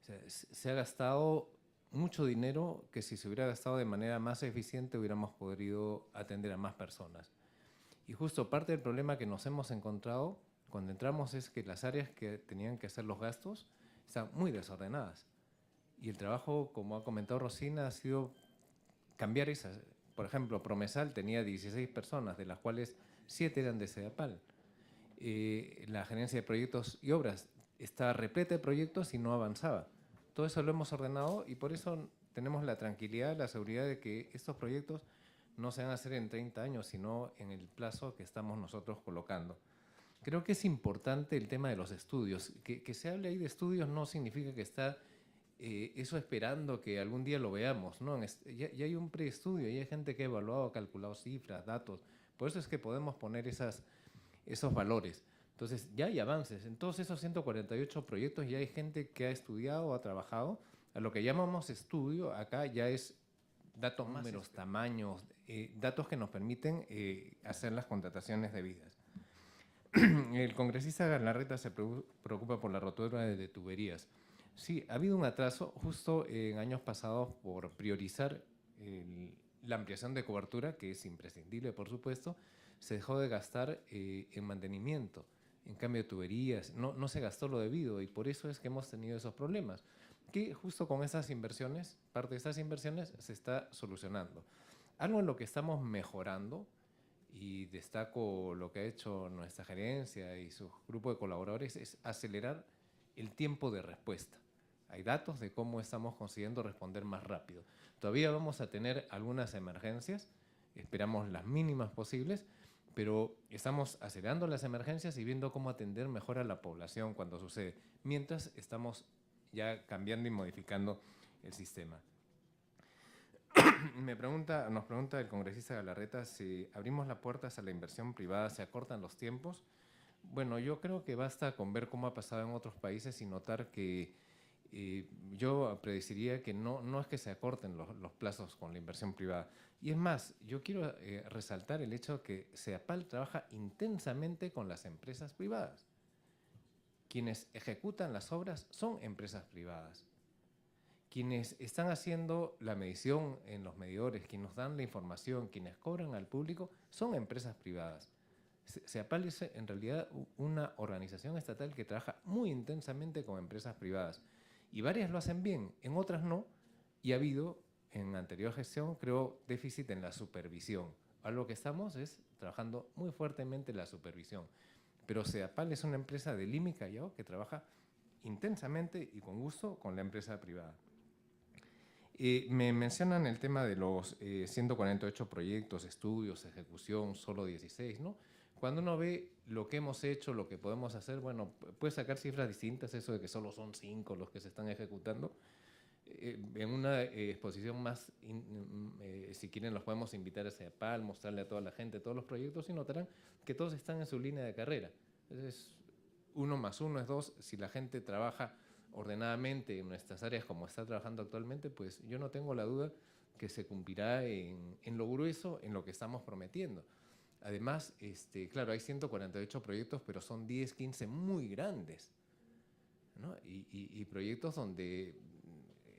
sea, se ha gastado mucho dinero que si se hubiera gastado de manera más eficiente hubiéramos podido atender a más personas. Y justo parte del problema que nos hemos encontrado cuando entramos es que las áreas que tenían que hacer los gastos están muy desordenadas. Y el trabajo, como ha comentado Rosina, ha sido cambiar esas. Por ejemplo, Promesal tenía 16 personas, de las cuales 7 eran de CEDAPAL. La gerencia de proyectos y obras está repleta de proyectos y no avanzaba. Todo eso lo hemos ordenado y por eso tenemos la tranquilidad, la seguridad de que estos proyectos no se van a hacer en 30 años, sino en el plazo que estamos nosotros colocando. Creo que es importante el tema de los estudios. Que se hable ahí de estudios no significa que está eso esperando que algún día lo veamos, ¿no? Ya hay un preestudio, ya hay gente que ha evaluado, ha calculado cifras, datos. Por eso es que podemos poner esos valores. Entonces, ya hay avances. En todos esos 148 proyectos ya hay gente que ha estudiado, ha trabajado. A lo que llamamos estudio, acá ya es datos, números, tamaños, datos que nos permiten hacer las contrataciones debidas. El congresista Galarreta se preocupa por la rotura de tuberías. Sí, ha habido un atraso justo en años pasados por priorizar la ampliación de cobertura, que es imprescindible, por supuesto. Se dejó de gastar en mantenimiento. En cambio, tuberías, no se gastó lo debido y por eso es que hemos tenido esos problemas, que justo con esas inversiones, parte de esas inversiones se está solucionando. Algo en lo que estamos mejorando, y destaco lo que ha hecho nuestra gerencia y su grupo de colaboradores, es acelerar el tiempo de respuesta. Hay datos de cómo estamos consiguiendo responder más rápido. Todavía vamos a tener algunas emergencias, esperamos las mínimas posibles, pero estamos acelerando las emergencias y viendo cómo atender mejor a la población cuando sucede, mientras estamos ya cambiando y modificando el sistema. Nos pregunta el congresista Galarreta si abrimos las puertas a la inversión privada, ¿se acortan los tiempos? Bueno, yo creo que basta con ver cómo ha pasado en otros países y notar que yo predeciría que no es que se acorten los plazos con la inversión privada. Y es más, yo quiero resaltar el hecho de que CEDAPAL trabaja intensamente con las empresas privadas. Quienes ejecutan las obras son empresas privadas. Quienes están haciendo la medición en los medidores, quienes nos dan la información, quienes cobran al público, son empresas privadas. CEDAPAL es en realidad una organización estatal que trabaja muy intensamente con empresas privadas. Y varias lo hacen bien, en otras no, y ha habido, en anterior gestión, creo, déficit en la supervisión. Algo que estamos es trabajando muy fuertemente en la supervisión. Pero CEDAPAL es una empresa de Lima y Callao que trabaja intensamente y con gusto con la empresa privada. Me mencionan el tema de los 148 proyectos, estudios, ejecución, solo 16, ¿no? Cuando uno ve lo que hemos hecho, lo que podemos hacer, bueno, puede sacar cifras distintas, eso de que solo son 5 los que se están ejecutando. En una exposición más, si quieren los podemos invitar a CEDAPAL, mostrarle a toda la gente todos los proyectos y notarán que todos están en su línea de carrera. Entonces, 1 más 1 es 2, si la gente trabaja ordenadamente en nuestras áreas como está trabajando actualmente, pues yo no tengo la duda que se cumplirá en lo grueso, en lo que estamos prometiendo. Además, claro, hay 148 proyectos, pero son 10, 15 muy grandes, ¿no? Y proyectos donde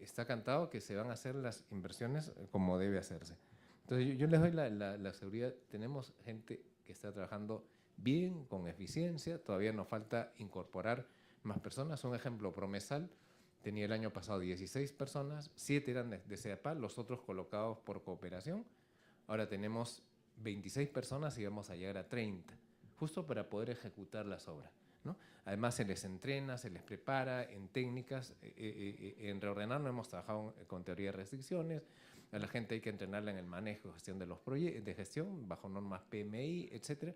está cantado que se van a hacer las inversiones como debe hacerse. Entonces, yo les doy la seguridad, tenemos gente que está trabajando bien, con eficiencia, todavía nos falta incorporar más personas. Un ejemplo, Promesal tenía el año pasado 16 personas, 7 eran de CEDAPAL, los otros colocados por cooperación. Ahora tenemos 26 personas y vamos a llegar a 30, justo para poder ejecutar las obras, ¿no? Además se les entrena, se les prepara en técnicas, en reordenar no hemos trabajado con teoría de restricciones, a la gente hay que entrenarla en el manejo, gestión de los proyectos, de gestión, bajo normas PMI, etcétera,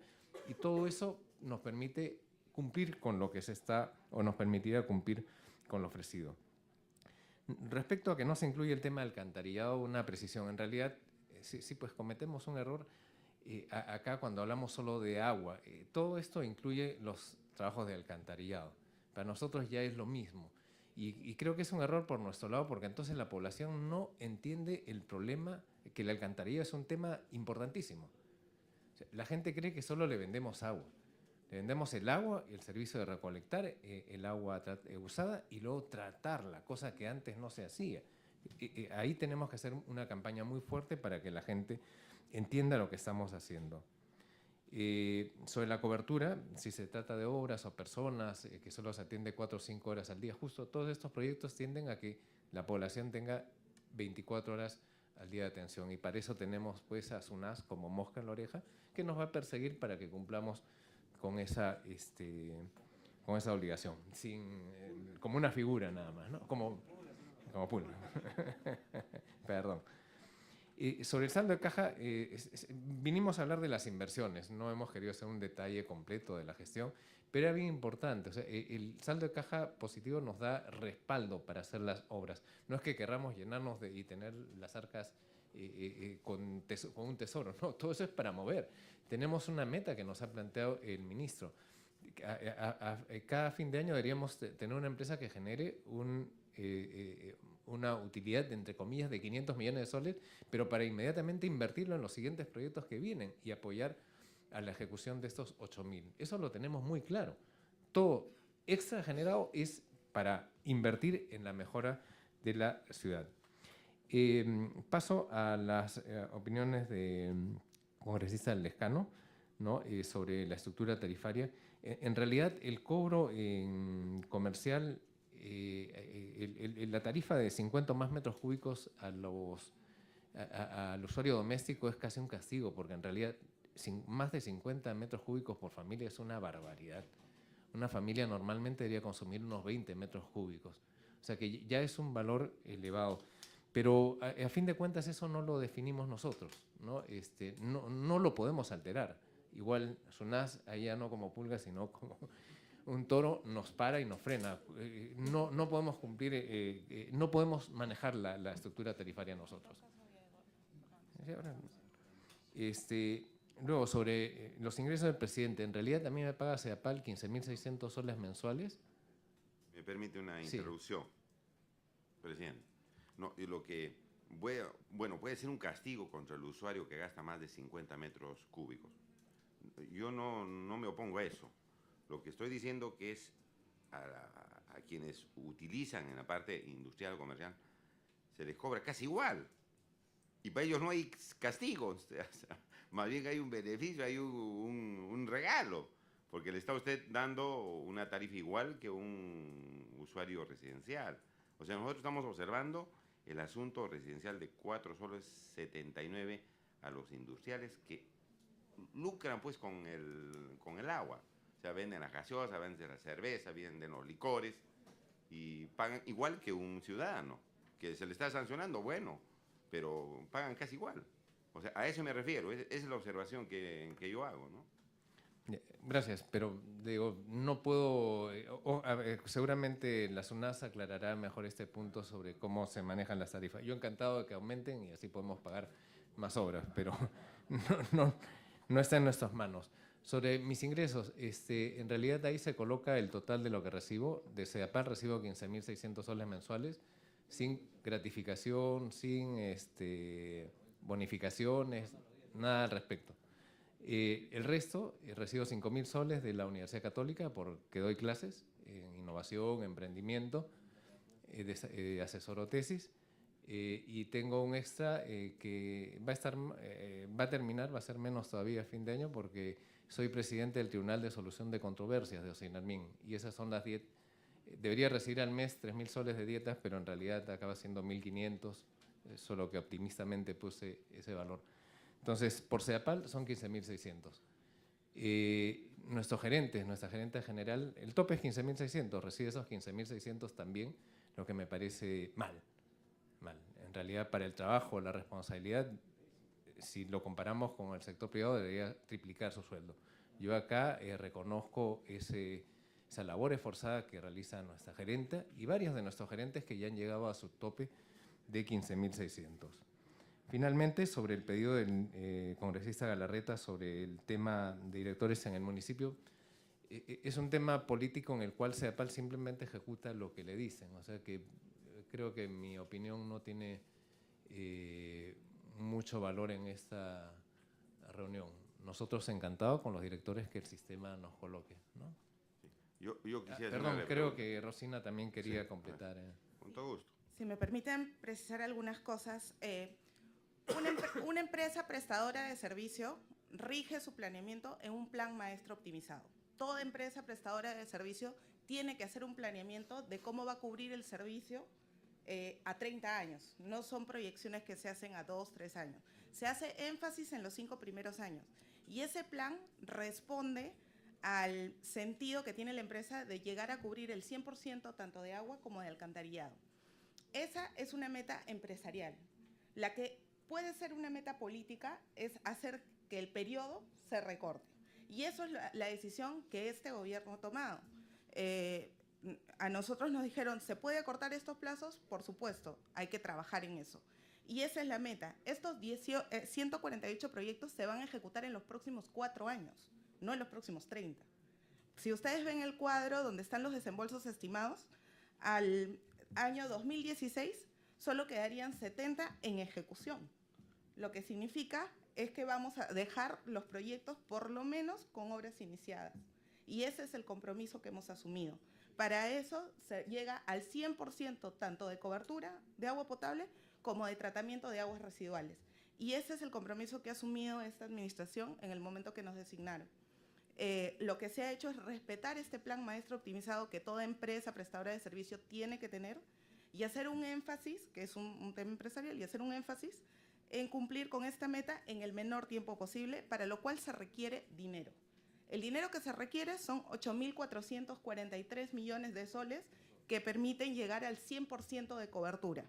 y todo eso nos permite cumplir con lo que se está, o nos permitirá cumplir con lo ofrecido. Respecto a que no se incluye el tema del alcantarillado, una precisión, en realidad, sí, pues cometemos un error acá cuando hablamos solo de agua. Todo esto incluye los trabajos de alcantarillado. Para nosotros ya es lo mismo. Y creo que es un error por nuestro lado, porque entonces la población no entiende el problema, que el alcantarillado es un tema importantísimo. O sea, la gente cree que solo le vendemos agua. Le vendemos el agua y el servicio de recolectar el agua usada y luego tratarla, cosa que antes no se hacía. Ahí tenemos que hacer una campaña muy fuerte para que la gente entienda lo que estamos haciendo. Sobre la cobertura, si se trata de obras o personas que solo se atiende 4 o 5 horas al día, justo todos estos proyectos tienden a que la población tenga 24 horas al día de atención, y para eso tenemos pues a SUNAS como mosca en la oreja, que nos va a perseguir para que cumplamos con esa obligación, como una figura nada más, ¿no? Como pulga. Perdón. Sobre el saldo de caja, vinimos a hablar de las inversiones, no hemos querido hacer un detalle completo de la gestión, pero era bien importante. O sea, el saldo de caja positivo nos da respaldo para hacer las obras. No es que querramos llenarnos y tener las arcas con un tesoro, no, todo eso es para mover. Tenemos una meta que nos ha planteado el ministro. Cada fin de año deberíamos tener una empresa que genere una utilidad, entre comillas, de 500 millones de soles, pero para inmediatamente invertirlo en los siguientes proyectos que vienen y apoyar a la ejecución de estos 8.000. Eso lo tenemos muy claro. Todo extra generado es para invertir en la mejora de la ciudad. Paso a las opiniones de congresista Lescano, ¿no? Sobre la estructura tarifaria. En realidad, el cobro comercial, la tarifa de 50 o más metros cúbicos al usuario doméstico es casi un castigo, porque en realidad más de 50 metros cúbicos por familia es una barbaridad. Una familia normalmente debería consumir unos 20 metros cúbicos. O sea que ya es un valor elevado. Pero a fin de cuentas eso no lo definimos nosotros, ¿no? No lo podemos alterar. Igual SUNAS, allá no como pulga, sino como un toro, nos para y nos frena. No podemos cumplir, no podemos manejar la estructura tarifaria nosotros. Luego, sobre los ingresos del presidente, en realidad también me paga CEDAPAL 15.600 soles mensuales. ¿Me permite una interrupción, presidente? No, y lo que bueno, puede ser un castigo contra el usuario que gasta más de 50 metros cúbicos. Yo no me opongo a eso. Lo que estoy diciendo que es a quienes utilizan en la parte industrial o comercial, se les cobra casi igual. Y para ellos no hay castigos. Más bien hay un beneficio, hay un regalo. Porque le está usted dando una tarifa igual que un usuario residencial. O sea, nosotros estamos observando el asunto residencial de 4 soles 79 a los industriales que lucran pues con el agua. O sea, venden la gaseosa, venden la cerveza, venden los licores y pagan igual que un ciudadano, que se le está sancionando, bueno, pero pagan casi igual. O sea, a eso me refiero, esa es la observación que yo hago, ¿no? Gracias, pero digo, no puedo, seguramente la SUNAS aclarará mejor este punto sobre cómo se manejan las tarifas. Yo encantado de que aumenten y así podemos pagar más obras, pero no está en nuestras manos. Sobre mis ingresos, en realidad ahí se coloca el total de lo que recibo. De CEDAPAL recibo 15.600 soles mensuales, sin gratificación, sin bonificaciones, nada al respecto. El resto, recibo 5.000 soles de la Universidad Católica porque doy clases en innovación, emprendimiento, asesoro tesis, y tengo un extra que va a terminar, va a ser menos todavía a fin de año porque soy presidente del Tribunal de Solución de Controversias de Osinarmín, y esas son las dietas. Debería recibir al mes 3.000 soles de dietas, pero en realidad acaba siendo 1.500, solo que optimistamente puse ese valor. Entonces, por CEDAPAL son 15.600. Nuestra gerente general, el tope es 15.600, recibe esos 15.600 también, lo que me parece mal. En realidad, para el trabajo, la responsabilidad, si lo comparamos con el sector privado, debería triplicar su sueldo. Yo acá reconozco esa labor esforzada que realiza nuestra gerente y varios de nuestros gerentes que ya han llegado a su tope de 15.600. Finalmente, sobre el pedido del congresista Galarreta sobre el tema de directores en el municipio, es un tema político en el cual CEDAPAL simplemente ejecuta lo que le dicen. O sea que creo que mi opinión no tiene mucho valor en esta reunión. nosotros encantados con los directores que el sistema nos coloque, ¿no? Yo quisiera hacer Perdón, una creo pregunta. que Rosina también quería Sí, completar. Con todo gusto. Si me permiten precisar algunas cosas, una empresa prestadora de servicio rige su planeamiento en un plan maestro optimizado. Toda empresa prestadora de servicio tiene que hacer un planeamiento de cómo va a cubrir el servicio a 30 años. No son proyecciones que se hacen a 2, 3 años. Se hace énfasis en los 5 primeros años. Y ese plan responde al sentido que tiene la empresa de llegar a cubrir el 100% tanto de agua como de alcantarillado. Esa es una meta empresarial. La que puede ser una meta política es hacer que el periodo se recorte. Y eso es la decisión que este gobierno ha tomado. A nosotros nos dijeron, ¿se puede acortar estos plazos? Por supuesto, hay que trabajar en eso. Y esa es la meta. Estos 148 proyectos se van a ejecutar en los próximos 4 años, no en los próximos 30. Si ustedes ven el cuadro donde están los desembolsos estimados, al año 2016 solo quedarían 70 en ejecución. Lo que significa es que vamos a dejar los proyectos por lo menos con obras iniciadas. Y ese es el compromiso que hemos asumido. Para eso se llega al 100% tanto de cobertura de agua potable como de tratamiento de aguas residuales. Y ese es el compromiso que ha asumido esta administración en el momento que nos designaron. Lo que se ha hecho es respetar este plan maestro optimizado que toda empresa prestadora de servicio tiene que tener y hacer un énfasis, que es un tema empresarial, y hacer un énfasis en cumplir con esta meta en el menor tiempo posible, para lo cual se requiere dinero. El dinero que se requiere son 8.443 millones de soles que permiten llegar al 100% de cobertura.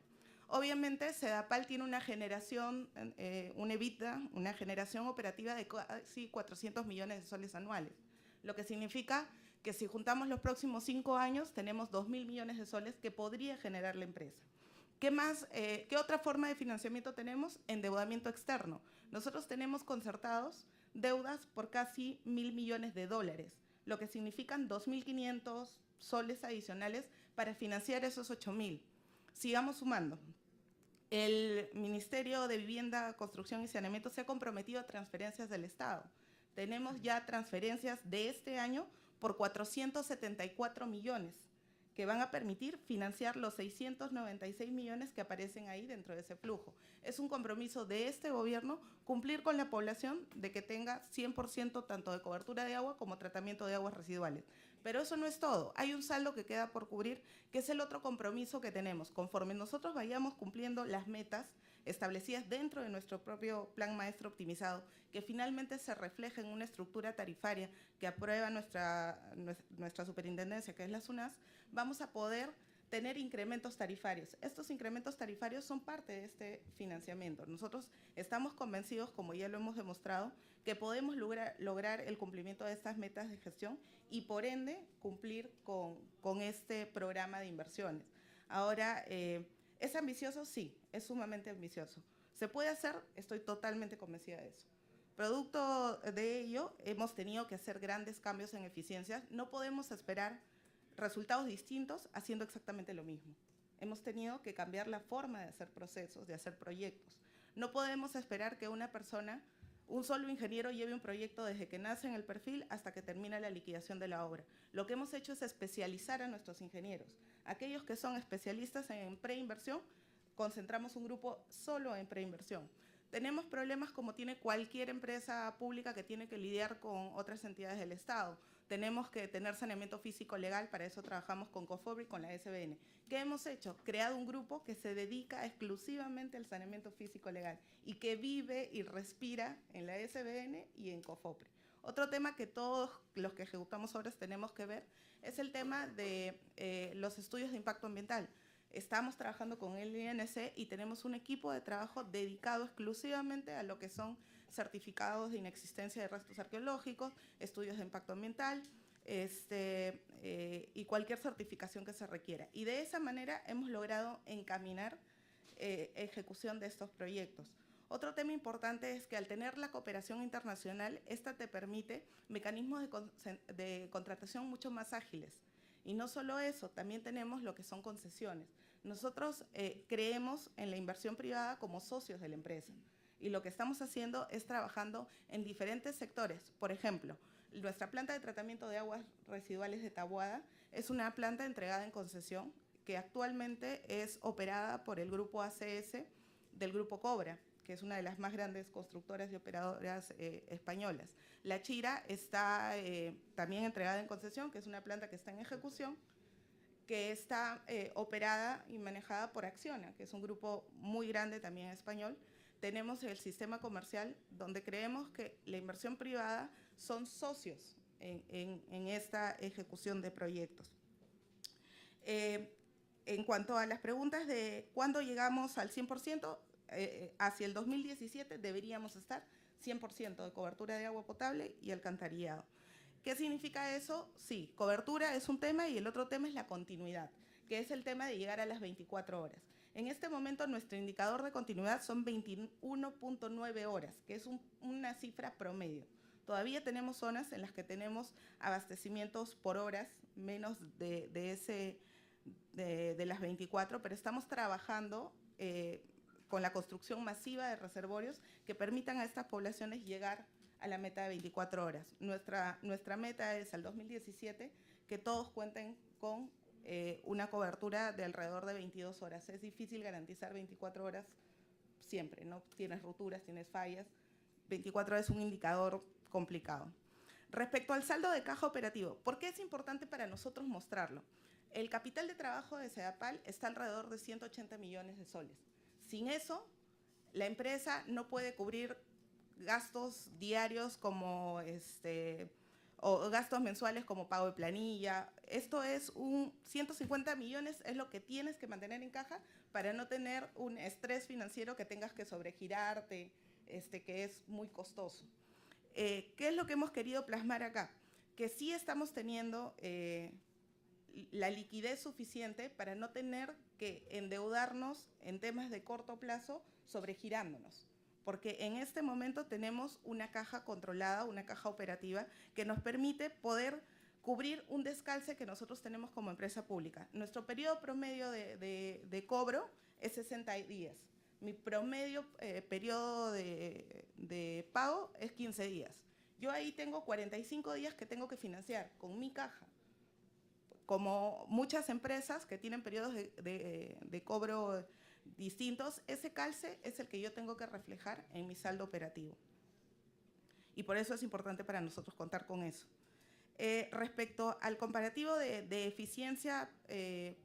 Obviamente, Sedapal tiene una generación, un EBITDA, una generación operativa de casi 400 millones de soles anuales, lo que significa que si juntamos los próximos 5 años, tenemos 2.000 millones de soles que podría generar la empresa. ¿Qué más? ¿Qué otra forma de financiamiento tenemos? Endeudamiento externo. Nosotros tenemos concertados deudas por casi 1.000 millones de dólares, lo que significan 2.500 soles adicionales para financiar esos 8.000. Sigamos sumando. El Ministerio de Vivienda, Construcción y Saneamiento se ha comprometido a transferencias del Estado. Tenemos ya transferencias de este año por 474 millones, que van a permitir financiar los 696 millones que aparecen ahí dentro de ese flujo. Es un compromiso de este gobierno cumplir con la población de que tenga 100% tanto de cobertura de agua como tratamiento de aguas residuales. Pero eso no es todo. Hay un saldo que queda por cubrir, que es el otro compromiso que tenemos. Conforme nosotros vayamos cumpliendo las metas establecidas dentro de nuestro propio plan maestro optimizado, que finalmente se refleja en una estructura tarifaria que aprueba nuestra superintendencia, que es la SUNAS, vamos a poder tener incrementos tarifarios. Estos incrementos tarifarios son parte de este financiamiento. Nosotros estamos convencidos, como ya lo hemos demostrado, que podemos lograr el cumplimiento de estas metas de gestión y, por ende, cumplir con este programa de inversiones. Ahora, ¿es ambicioso? Sí, es sumamente ambicioso. ¿Se puede hacer? Estoy totalmente convencida de eso. Producto de ello, hemos tenido que hacer grandes cambios en eficiencias. No podemos esperar resultados distintos haciendo exactamente lo mismo. Hemos tenido que cambiar la forma de hacer procesos, de hacer proyectos. No podemos esperar que una persona, un solo ingeniero, lleve un proyecto desde que nace en el perfil hasta que termina la liquidación de la obra. Lo que hemos hecho es especializar a nuestros ingenieros. Aquellos que son especialistas en preinversión, concentramos un grupo solo en preinversión. Tenemos problemas como tiene cualquier empresa pública que tiene que lidiar con otras entidades del Estado. Tenemos que tener saneamiento físico legal, para eso trabajamos con COFOPRI y con la SBN. ¿Qué hemos hecho? Creado un grupo que se dedica exclusivamente al saneamiento físico legal y que vive y respira en la SBN y en COFOPRI. Otro tema que todos los que ejecutamos obras tenemos que ver es el tema de los estudios de impacto ambiental. Estamos trabajando con el INC y tenemos un equipo de trabajo dedicado exclusivamente a lo que son certificados de inexistencia de restos arqueológicos, estudios de impacto ambiental y cualquier certificación que se requiera. Y de esa manera hemos logrado encaminar ejecución de estos proyectos. Otro tema importante es que al tener la cooperación internacional, esta te permite mecanismos de contratación mucho más ágiles. Y no solo eso, también tenemos lo que son concesiones. Nosotros creemos en la inversión privada como socios de la empresa. Y lo que estamos haciendo es trabajando en diferentes sectores. Por ejemplo, nuestra planta de tratamiento de aguas residuales de Taboada es una planta entregada en concesión que actualmente es operada por el grupo ACS del grupo Cobra, que es una de las más grandes constructoras y operadoras españolas. La Chira está también entregada en concesión, que es una planta que está en ejecución, que está operada y manejada por Acciona, que es un grupo muy grande también español. Tenemos el sistema comercial, donde creemos que la inversión privada son socios en esta ejecución de proyectos. En cuanto a las preguntas de cuándo llegamos al 100%, hacia el 2017 deberíamos estar 100% de cobertura de agua potable y alcantarillado. ¿Qué significa eso? Sí, cobertura es un tema y el otro tema es la continuidad, que es el tema de llegar a las 24 horas. En este momento nuestro indicador de continuidad son 21.9 horas, que es una cifra promedio. Todavía tenemos zonas en las que tenemos abastecimientos por horas, menos de las 24, pero estamos trabajando con la construcción masiva de reservorios que permitan a estas poblaciones llegar a la meta de 24 horas. Nuestra meta es al 2017 que todos cuenten con una cobertura de alrededor de 22 horas. Es difícil garantizar 24 horas siempre, ¿no? Tienes rupturas, tienes fallas. 24 horas es un indicador complicado. Respecto al saldo de caja operativo, ¿por qué es importante para nosotros mostrarlo? El capital de trabajo de SEDAPAL está alrededor de 180 millones de soles. Sin eso, la empresa no puede cubrir gastos diarios como o gastos mensuales como pago de planilla. Esto es 150 millones es lo que tienes que mantener en caja para no tener un estrés financiero que tengas que sobregirarte, que es muy costoso. ¿Qué es lo que hemos querido plasmar acá? Que sí estamos teniendo la liquidez suficiente para no tener que endeudarnos en temas de corto plazo sobregirándonos. Porque en este momento tenemos una caja controlada, una caja operativa, que nos permite poder cubrir un descalce que nosotros tenemos como empresa pública. Nuestro periodo promedio de cobro es 60 días. Mi promedio periodo de pago es 15 días. Yo ahí tengo 45 días que tengo que financiar con mi caja. Como muchas empresas que tienen periodos de cobro distintos, ese calce es el que yo tengo que reflejar en mi saldo operativo. Y por eso es importante para nosotros contar con eso. Respecto al comparativo de eficiencia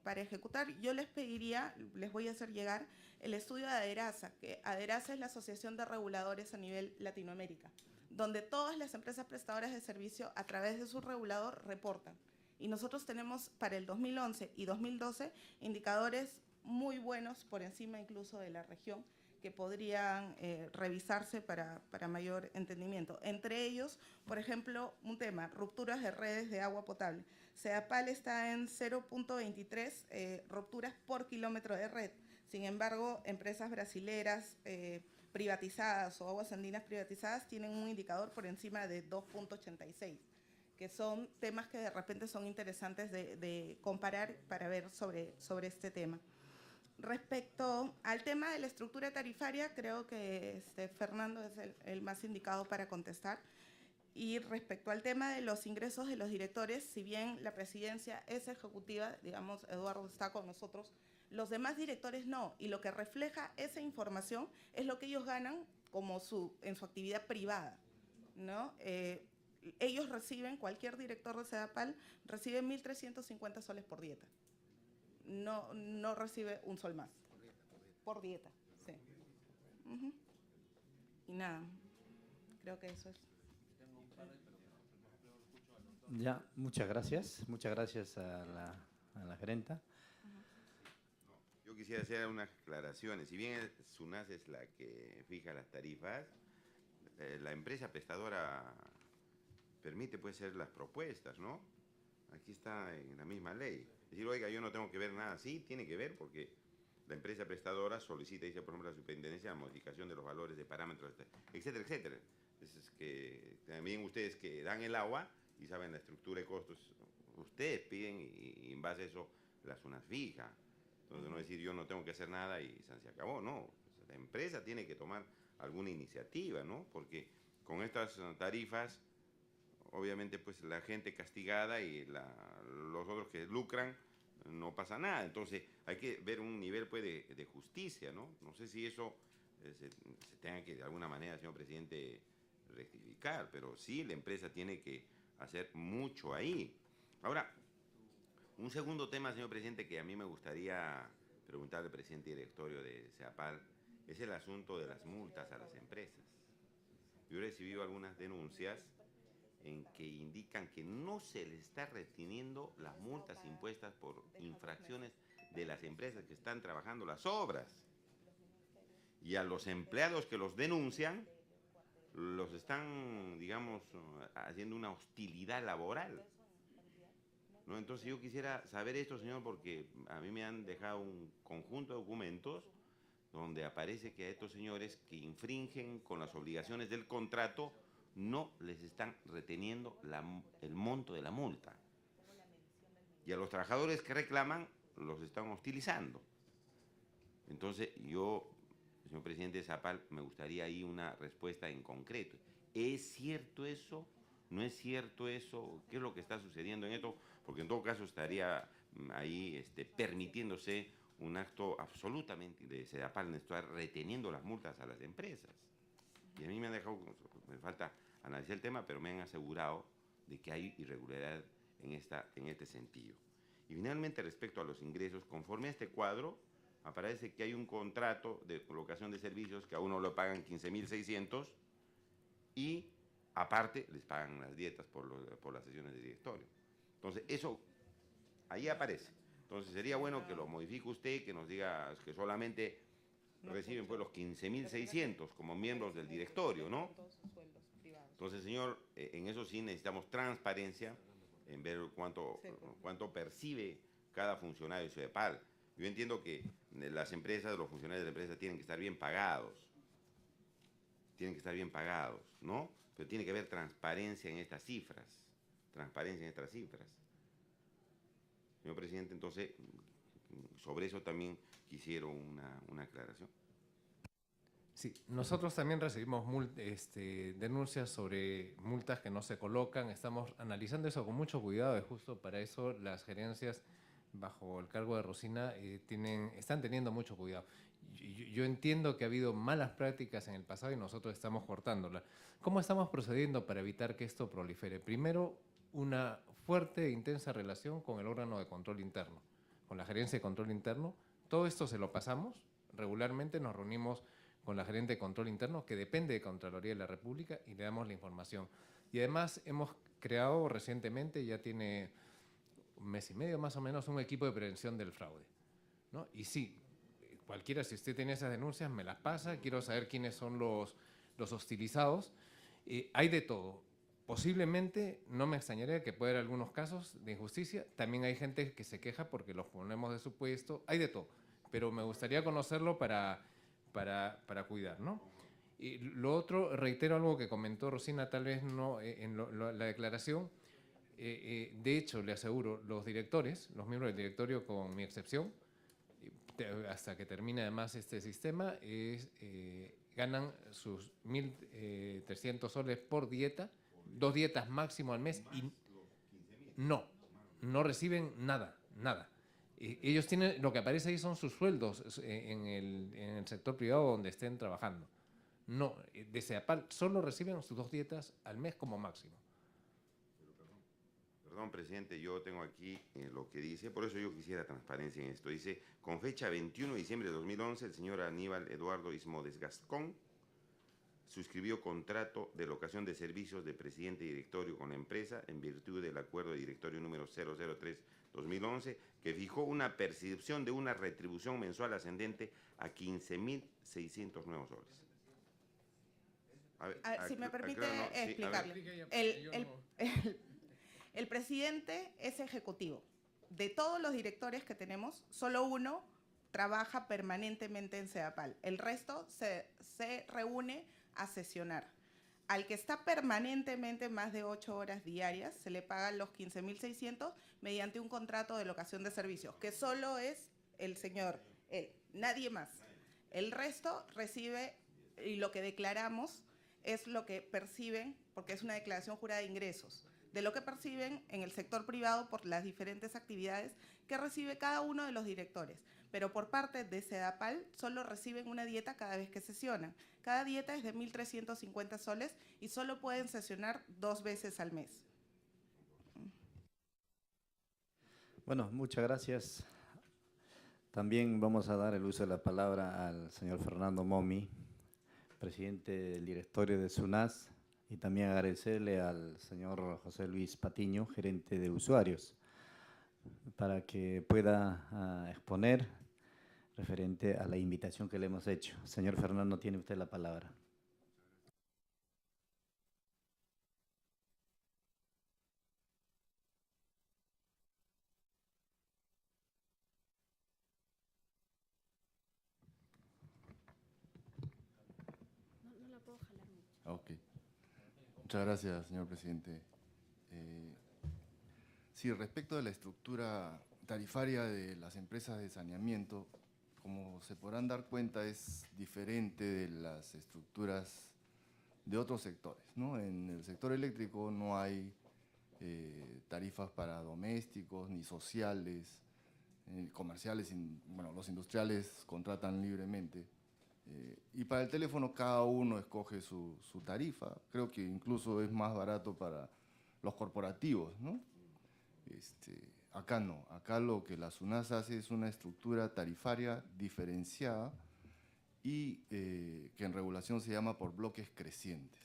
para ejecutar, yo les pediría, les voy a hacer llegar el estudio de ADERASA, que ADERASA es la Asociación de Reguladores a nivel Latinoamérica, donde todas las empresas prestadoras de servicio a través de su regulador reportan. Y nosotros tenemos para el 2011 y 2012 indicadores muy buenos, por encima incluso de la región, que podrían revisarse para mayor entendimiento. Entre ellos, por ejemplo, un tema, rupturas de redes de agua potable. SEDAPAL está en 0.23 rupturas por kilómetro de red. Sin embargo, empresas brasileras privatizadas o aguas andinas privatizadas tienen un indicador por encima de 2.86, que son temas que de repente son interesantes de comparar para ver sobre este tema. Respecto al tema de la estructura tarifaria, creo que Fernando es el más indicado para contestar. Y respecto al tema de los ingresos de los directores, si bien la presidencia es ejecutiva, digamos, Eduardo está con nosotros, los demás directores no. Y lo que refleja esa información es lo que ellos ganan como en su actividad privada, ¿no? Ellos reciben, cualquier director de SEDAPAL recibe 1.350 soles por dieta. No recibe un sol más. Por dieta, sí. Y nada, creo que eso es. Ya, muchas gracias. Muchas gracias a la gerenta. Yo quisiera hacer unas aclaraciones. Si bien SUNAS es la que fija las tarifas, la empresa prestadora permite, puede ser, las propuestas, ¿no? Aquí está en la misma ley. Decir, oiga, yo no tengo que ver nada. Sí, tiene que ver porque la empresa prestadora solicita, dice, por ejemplo, la superintendencia, la modificación de los valores de parámetros, etcétera, etcétera. Entonces, que también ustedes que dan el agua y saben la estructura de costos, ustedes piden y en base a eso la SUNAS fija. Entonces, no decir yo no tengo que hacer nada y se acabó, no. La empresa tiene que tomar alguna iniciativa, ¿no? Porque con estas tarifas, obviamente, pues la gente castigada y los otros que lucran, no pasa nada. Entonces, hay que ver un nivel, pues, de justicia, ¿no? No sé si eso se tenga que, de alguna manera, señor presidente, rectificar, pero sí la empresa tiene que hacer mucho ahí. Ahora, un segundo tema, señor presidente, que a mí me gustaría preguntarle al presidente directorio de SEAPAL, es el asunto de las multas a las empresas. Yo he recibido algunas denuncias en que indican que no se le está reteniendo las multas impuestas por infracciones de las empresas que están trabajando las obras. Y a los empleados que los denuncian, los están, digamos, haciendo una hostilidad laboral, ¿no? Entonces yo quisiera saber esto, señor, porque a mí me han dejado un conjunto de documentos donde aparece que a estos señores que infringen con las obligaciones del contrato no les están reteniendo el monto de la multa. Y a los trabajadores que reclaman los están hostilizando. Entonces yo, señor presidente de SEAPAL, me gustaría ahí una respuesta en concreto. ¿Es cierto eso? ¿No es cierto eso? ¿Qué es lo que está sucediendo en esto? Porque en todo caso estaría ahí permitiéndose un acto absolutamente de SEAPAL, estar reteniendo las multas a las empresas. Y a mí me han dejado, me falta analizar el tema, pero me han asegurado de que hay irregularidad en este sentido. Y finalmente, respecto a los ingresos, conforme a este cuadro, aparece que hay un contrato de colocación de servicios que a uno le pagan 15.600 y aparte les pagan las dietas por las sesiones de directorio. Entonces, eso ahí aparece. Entonces, sería bueno que lo modifique usted, que nos diga que solamente reciben pues los 15.600 como miembros del directorio, ¿no? Entonces, señor, en eso sí necesitamos transparencia en ver cuánto percibe cada funcionario de SEAPAL. Yo entiendo que las empresas, los funcionarios de la empresa tienen que estar bien pagados. Tienen que estar bien pagados, ¿no? Pero tiene que haber transparencia en estas cifras. Transparencia en estas cifras. Señor presidente, entonces, sobre eso también quisiera una aclaración. Sí, nosotros también recibimos denuncias sobre multas que no se colocan. Estamos analizando eso con mucho cuidado y justo para eso las gerencias bajo el cargo de Rosina están teniendo mucho cuidado. Yo entiendo que ha habido malas prácticas en el pasado y nosotros estamos cortándolas. ¿Cómo estamos procediendo para evitar que esto prolifere? Primero, una fuerte e intensa relación con el órgano de control interno, con la gerencia de control interno. Todo esto se lo pasamos. Regularmente nos reunimos con la gerente de control interno, que depende de Contraloría de la República, y le damos la información. Y además hemos creado recientemente, ya tiene un mes y medio más o menos, un equipo de prevención del fraude, ¿no? Y sí, cualquiera, si usted tiene esas denuncias, me las pasa, quiero saber quiénes son los hostilizados. Hay de todo. Posiblemente, no me extrañaría que pueda haber algunos casos de injusticia. También hay gente que se queja porque los ponemos de su puesto. Hay de todo. Pero me gustaría conocerlo para cuidar, ¿no? Y lo otro, reitero algo que comentó Rosina, tal vez no en la declaración. De hecho, le aseguro, los directores, los miembros del directorio, con mi excepción, hasta que termine además este sistema, ganan sus 1.300 soles por dieta, 2 dietas máximo al mes, y no reciben nada. Ellos tienen, lo que aparece ahí son sus sueldos en el sector privado donde estén trabajando. No, de SEAPAL solo reciben sus 2 dietas al mes como máximo. Perdón, presidente, yo tengo aquí lo que dice, por eso yo quisiera transparencia en esto. Dice, con fecha 21 de diciembre de 2011, el señor Aníbal Eduardo Ismodes Gascón suscribió contrato de locación de servicios de presidente y directorio con la empresa en virtud del acuerdo de directorio número 003-2011, que fijó una percepción de una retribución mensual ascendente a 15.600 nuevos soles. Si me permite sí, explicarle. El presidente es ejecutivo. De todos los directores que tenemos, solo uno trabaja permanentemente en SEAPAL. El resto se reúne a sesionar. Al que está permanentemente más de 8 horas diarias, se le pagan los 15.600 mediante un contrato de locación de servicios, que solo es el señor, él, nadie más. El resto recibe y lo que declaramos es lo que perciben, porque es una declaración jurada de ingresos, de lo que perciben en el sector privado por las diferentes actividades que recibe cada uno de los directores. Pero por parte de SEDAPAL solo reciben una dieta cada vez que sesionan. Cada dieta es de 1.350 soles y solo pueden sesionar 2 veces al mes. Bueno, muchas gracias. También vamos a dar el uso de la palabra al señor Fernando Momi, presidente del directorio de SUNAS, y también agradecerle al señor José Luis Patiño, gerente de usuarios, para que pueda exponer referente a la invitación que le hemos hecho. Señor Fernando, tiene usted la palabra. Ok. Muchas gracias, señor presidente. Sí, respecto de la estructura tarifaria de las empresas de saneamiento, como se podrán dar cuenta, es diferente de las estructuras de otros sectores, ¿no? En el sector eléctrico no hay tarifas para domésticos ni sociales, comerciales, bueno, los industriales contratan libremente. Y para el teléfono cada uno escoge su tarifa. Creo que incluso es más barato para los corporativos, ¿no? Acá no. Acá lo que la SUNAS hace es una estructura tarifaria diferenciada y que en regulación se llama por bloques crecientes.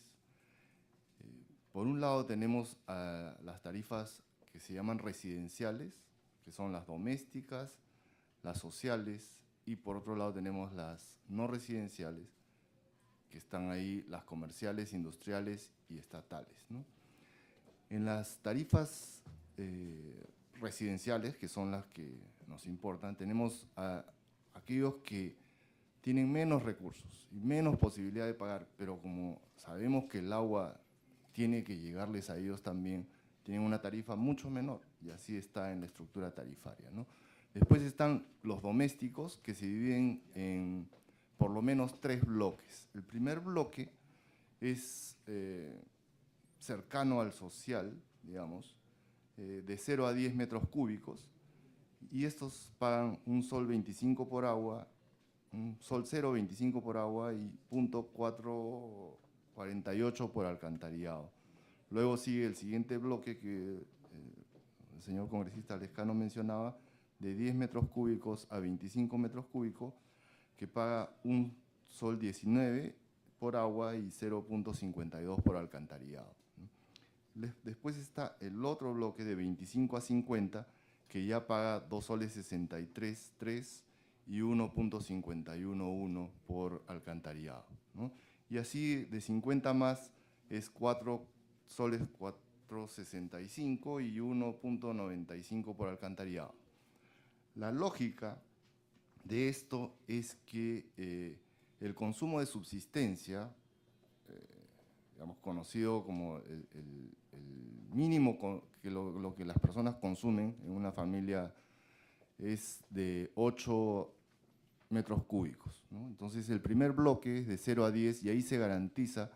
Por un lado tenemos las tarifas que se llaman residenciales, que son las domésticas, las sociales, y por otro lado tenemos las no residenciales, que están ahí las comerciales, industriales y estatales, ¿no? En las tarifas residenciales, que son las que nos importan, tenemos a aquellos que tienen menos recursos y menos posibilidad de pagar, pero como sabemos que el agua tiene que llegarles a ellos también, tienen una tarifa mucho menor, y así está en la estructura tarifaria, ¿no? Después están los domésticos, que se dividen en por lo menos 3 bloques. El primer bloque es cercano al social, digamos, de 0 a 10 metros cúbicos, y estos pagan un sol 25 por agua, un sol 0,25 por agua y 0,448 por alcantarillado. Luego sigue el siguiente bloque que el señor congresista Lescano mencionaba, de 10 metros cúbicos a 25 metros cúbicos, que paga un sol 19 por agua y 0,52 por alcantarillado. Después está el otro bloque de 25 a 50, que ya paga 2 soles 63,3 y 1,511 por alcantarillado, ¿no? Y así de 50 más es 4 soles 4,65 y 1,95 por alcantarillado. La lógica de esto es que el consumo de subsistencia, digamos, conocido como el mínimo lo que las personas consumen en una familia, es de 8 metros cúbicos, ¿no? Entonces el primer bloque es de 0 a 10 y ahí se garantiza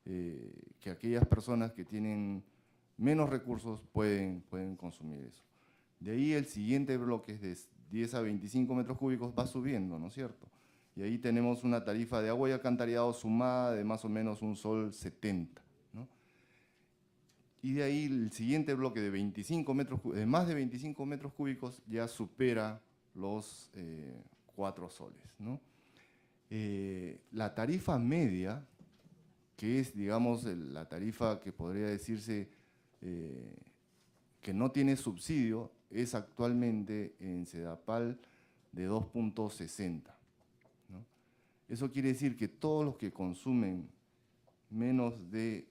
que aquellas personas que tienen menos recursos pueden consumir eso. De ahí el siguiente bloque es de 10 a 25 metros cúbicos, va subiendo, ¿no es cierto? Y ahí tenemos una tarifa de agua y alcantarillado sumada de más o menos un sol 70, ¿no? Y de ahí el siguiente bloque de 25 metros, de más de 25 metros cúbicos ya supera los 4 soles, ¿no? La tarifa media, que es, digamos, la tarifa que podría decirse que no tiene subsidio, es actualmente en SEDAPAL de 2,60, ¿no? Eso quiere decir que todos los que consumen menos de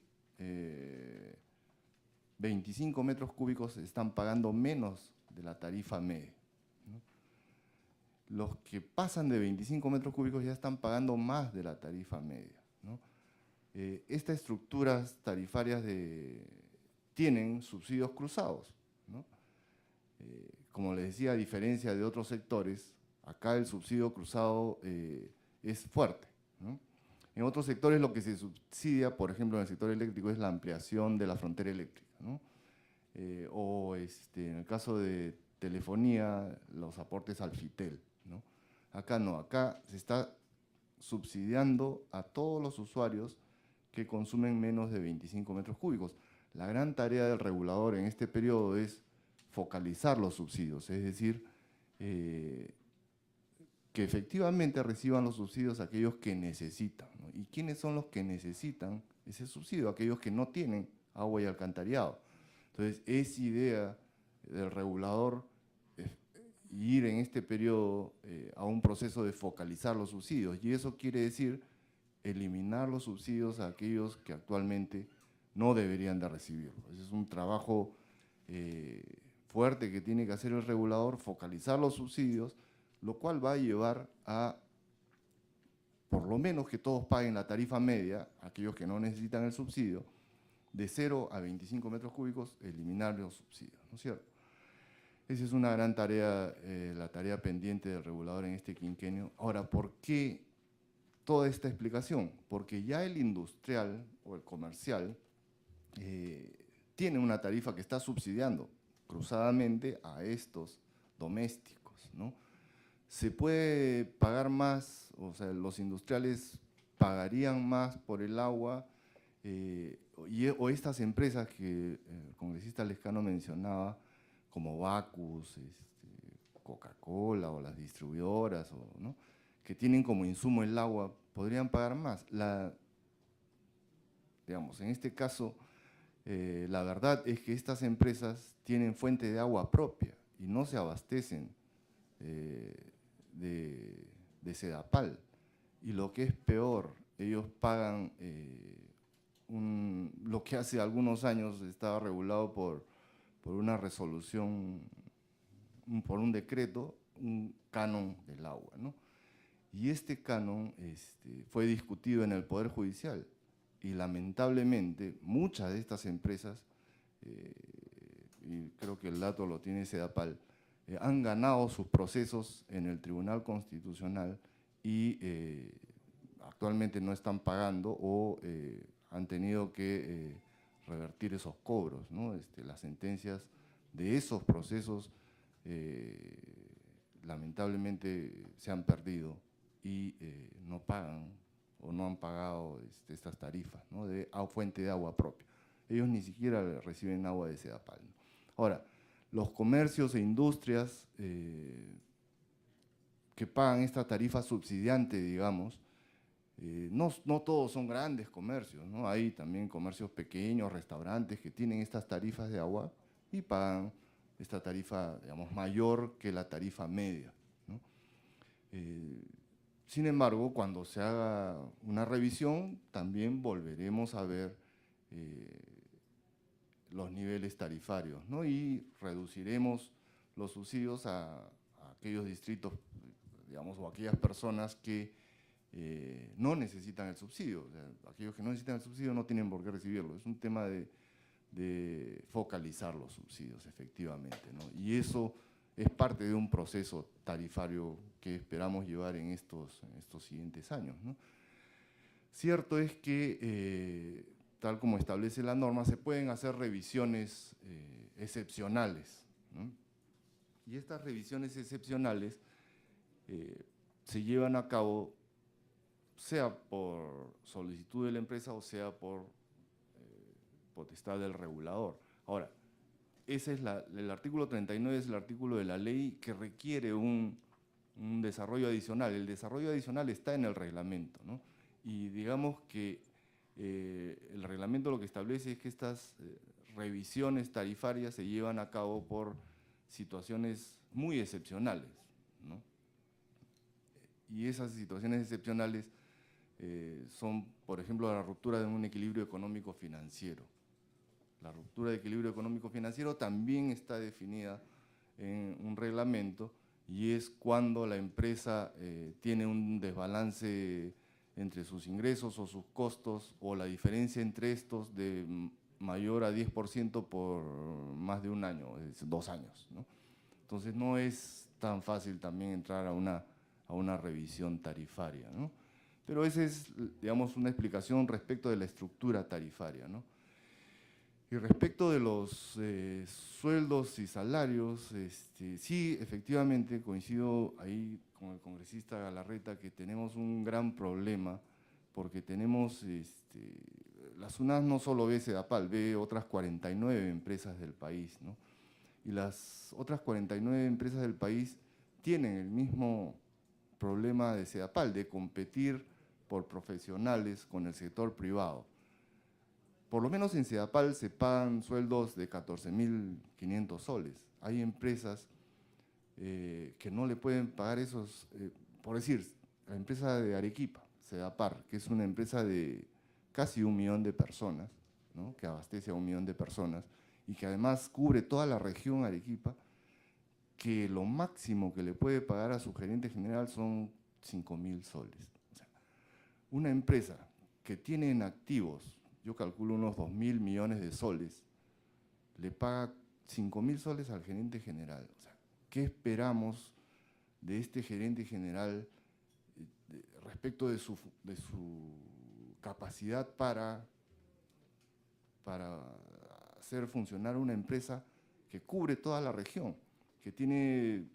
25 metros cúbicos están pagando menos de la tarifa media, ¿no? Los que pasan de 25 metros cúbicos ya están pagando más de la tarifa media, ¿no? Estas estructuras tarifarias tienen subsidios cruzados, ¿no? Como les decía, a diferencia de otros sectores, acá el subsidio cruzado es fuerte, ¿no? En otros sectores lo que se subsidia, por ejemplo, en el sector eléctrico, es la ampliación de la frontera eléctrica, ¿no? En el caso de telefonía, los aportes al FITEL, ¿no? Acá no, acá se está subsidiando a todos los usuarios que consumen menos de 25 metros cúbicos. La gran tarea del regulador en este periodo es focalizar los subsidios, es decir, que efectivamente reciban los subsidios aquellos que necesitan, ¿no? ¿Y quiénes son los que necesitan ese subsidio? Aquellos que no tienen agua y alcantarillado. Entonces, es idea del regulador ir en este periodo a un proceso de focalizar los subsidios, y eso quiere decir eliminar los subsidios a aquellos que actualmente no deberían de recibirlos. Ese es un trabajo fuerte que tiene que hacer el regulador, focalizar los subsidios, lo cual va a llevar a, por lo menos, que todos paguen la tarifa media, aquellos que no necesitan el subsidio, de 0 a 25 metros cúbicos, eliminar los subsidios, ¿no es cierto? Esa es una gran tarea, la tarea pendiente del regulador en este quinquenio. Ahora, ¿por qué toda esta explicación? Porque ya el industrial o el comercial tiene una tarifa que está subsidiando cruzadamente a estos domésticos, ¿no? Se puede pagar más, o sea, los industriales pagarían más por el agua, o estas empresas que el congresista Lescano mencionaba, como Bacus, Coca-Cola o las distribuidoras, ¿no?, que tienen como insumo el agua, podrían pagar más. Digamos, en este caso, la verdad es que estas empresas tienen fuente de agua propia y no se abastecen de Sedapal. Y lo que es peor, ellos pagan lo que hace algunos años estaba regulado por una resolución, por un decreto, un canon del agua, ¿no? Y este canon fue discutido en el Poder Judicial y lamentablemente muchas de estas empresas, y creo que el dato lo tiene Sedapal, han ganado sus procesos en el Tribunal Constitucional y actualmente no están pagando o han tenido que revertir esos cobros, ¿no? Las sentencias de esos procesos lamentablemente se han perdido y no pagan o no han pagado estas tarifas, ¿no?, de fuente de agua propia. Ellos ni siquiera reciben agua de Sedapal, ¿no? Ahora, los comercios e industrias que pagan esta tarifa subsidiante, digamos, no todos son grandes comercios, ¿no? Hay también comercios pequeños, restaurantes que tienen estas tarifas de agua y pagan esta tarifa, digamos, mayor que la tarifa media, ¿no? Sin embargo, cuando se haga una revisión, también volveremos a ver los niveles tarifarios, ¿no? Y reduciremos los subsidios a aquellos distritos, digamos, o aquellas personas que no necesitan el subsidio. O sea, aquellos que no necesitan el subsidio no tienen por qué recibirlo. Es un tema de focalizar los subsidios, efectivamente, ¿no? Y eso es parte de un proceso tarifario que esperamos llevar en estos siguientes años, ¿no? Cierto es que, tal como establece la norma, se pueden hacer revisiones excepcionales, ¿no? Y estas revisiones excepcionales se llevan a cabo sea por solicitud de la empresa o sea por potestad del regulador. Ahora, ese es el artículo 39 es el artículo de la ley que requiere un desarrollo adicional. El desarrollo adicional está en el reglamento, ¿no? Y digamos que el reglamento lo que establece es que estas revisiones tarifarias se llevan a cabo por situaciones muy excepcionales, ¿no? Y esas situaciones excepcionales son, por ejemplo, la ruptura de un equilibrio económico-financiero. La ruptura de equilibrio económico-financiero también está definida en un reglamento y es cuando la empresa tiene un desbalance entre sus ingresos o sus costos o la diferencia entre estos de mayor a 10% por más de un año, es decir, 2 años, ¿no? Entonces no es tan fácil también entrar a una revisión tarifaria, ¿no? Pero esa es, digamos, una explicación respecto de la estructura tarifaria, ¿no? Y respecto de los sueldos y salarios, sí, efectivamente, coincido ahí con el congresista Galarreta que tenemos un gran problema porque tenemos, la SUNAS no solo ve Sedapal, ve otras 49 empresas del país, ¿no? Y las otras 49 empresas del país tienen el mismo problema de Sedapal, de competir por profesionales con el sector privado. Por lo menos en Sedapal se pagan sueldos de 14.500 soles. Hay empresas que no le pueden pagar esos, por decir, la empresa de Arequipa, Sedapar, que es una empresa de casi 1 millón de personas, ¿no? Que abastece a 1 millón de personas y que además cubre toda la región Arequipa, que lo máximo que le puede pagar a su gerente general son 5.000 soles. O sea, una empresa que tiene en activos, yo calculo unos 2.000 millones de soles, le paga 5.000 soles al gerente general. O sea, ¿qué esperamos de este gerente general respecto de su capacidad para hacer funcionar una empresa que cubre toda la región, que tiene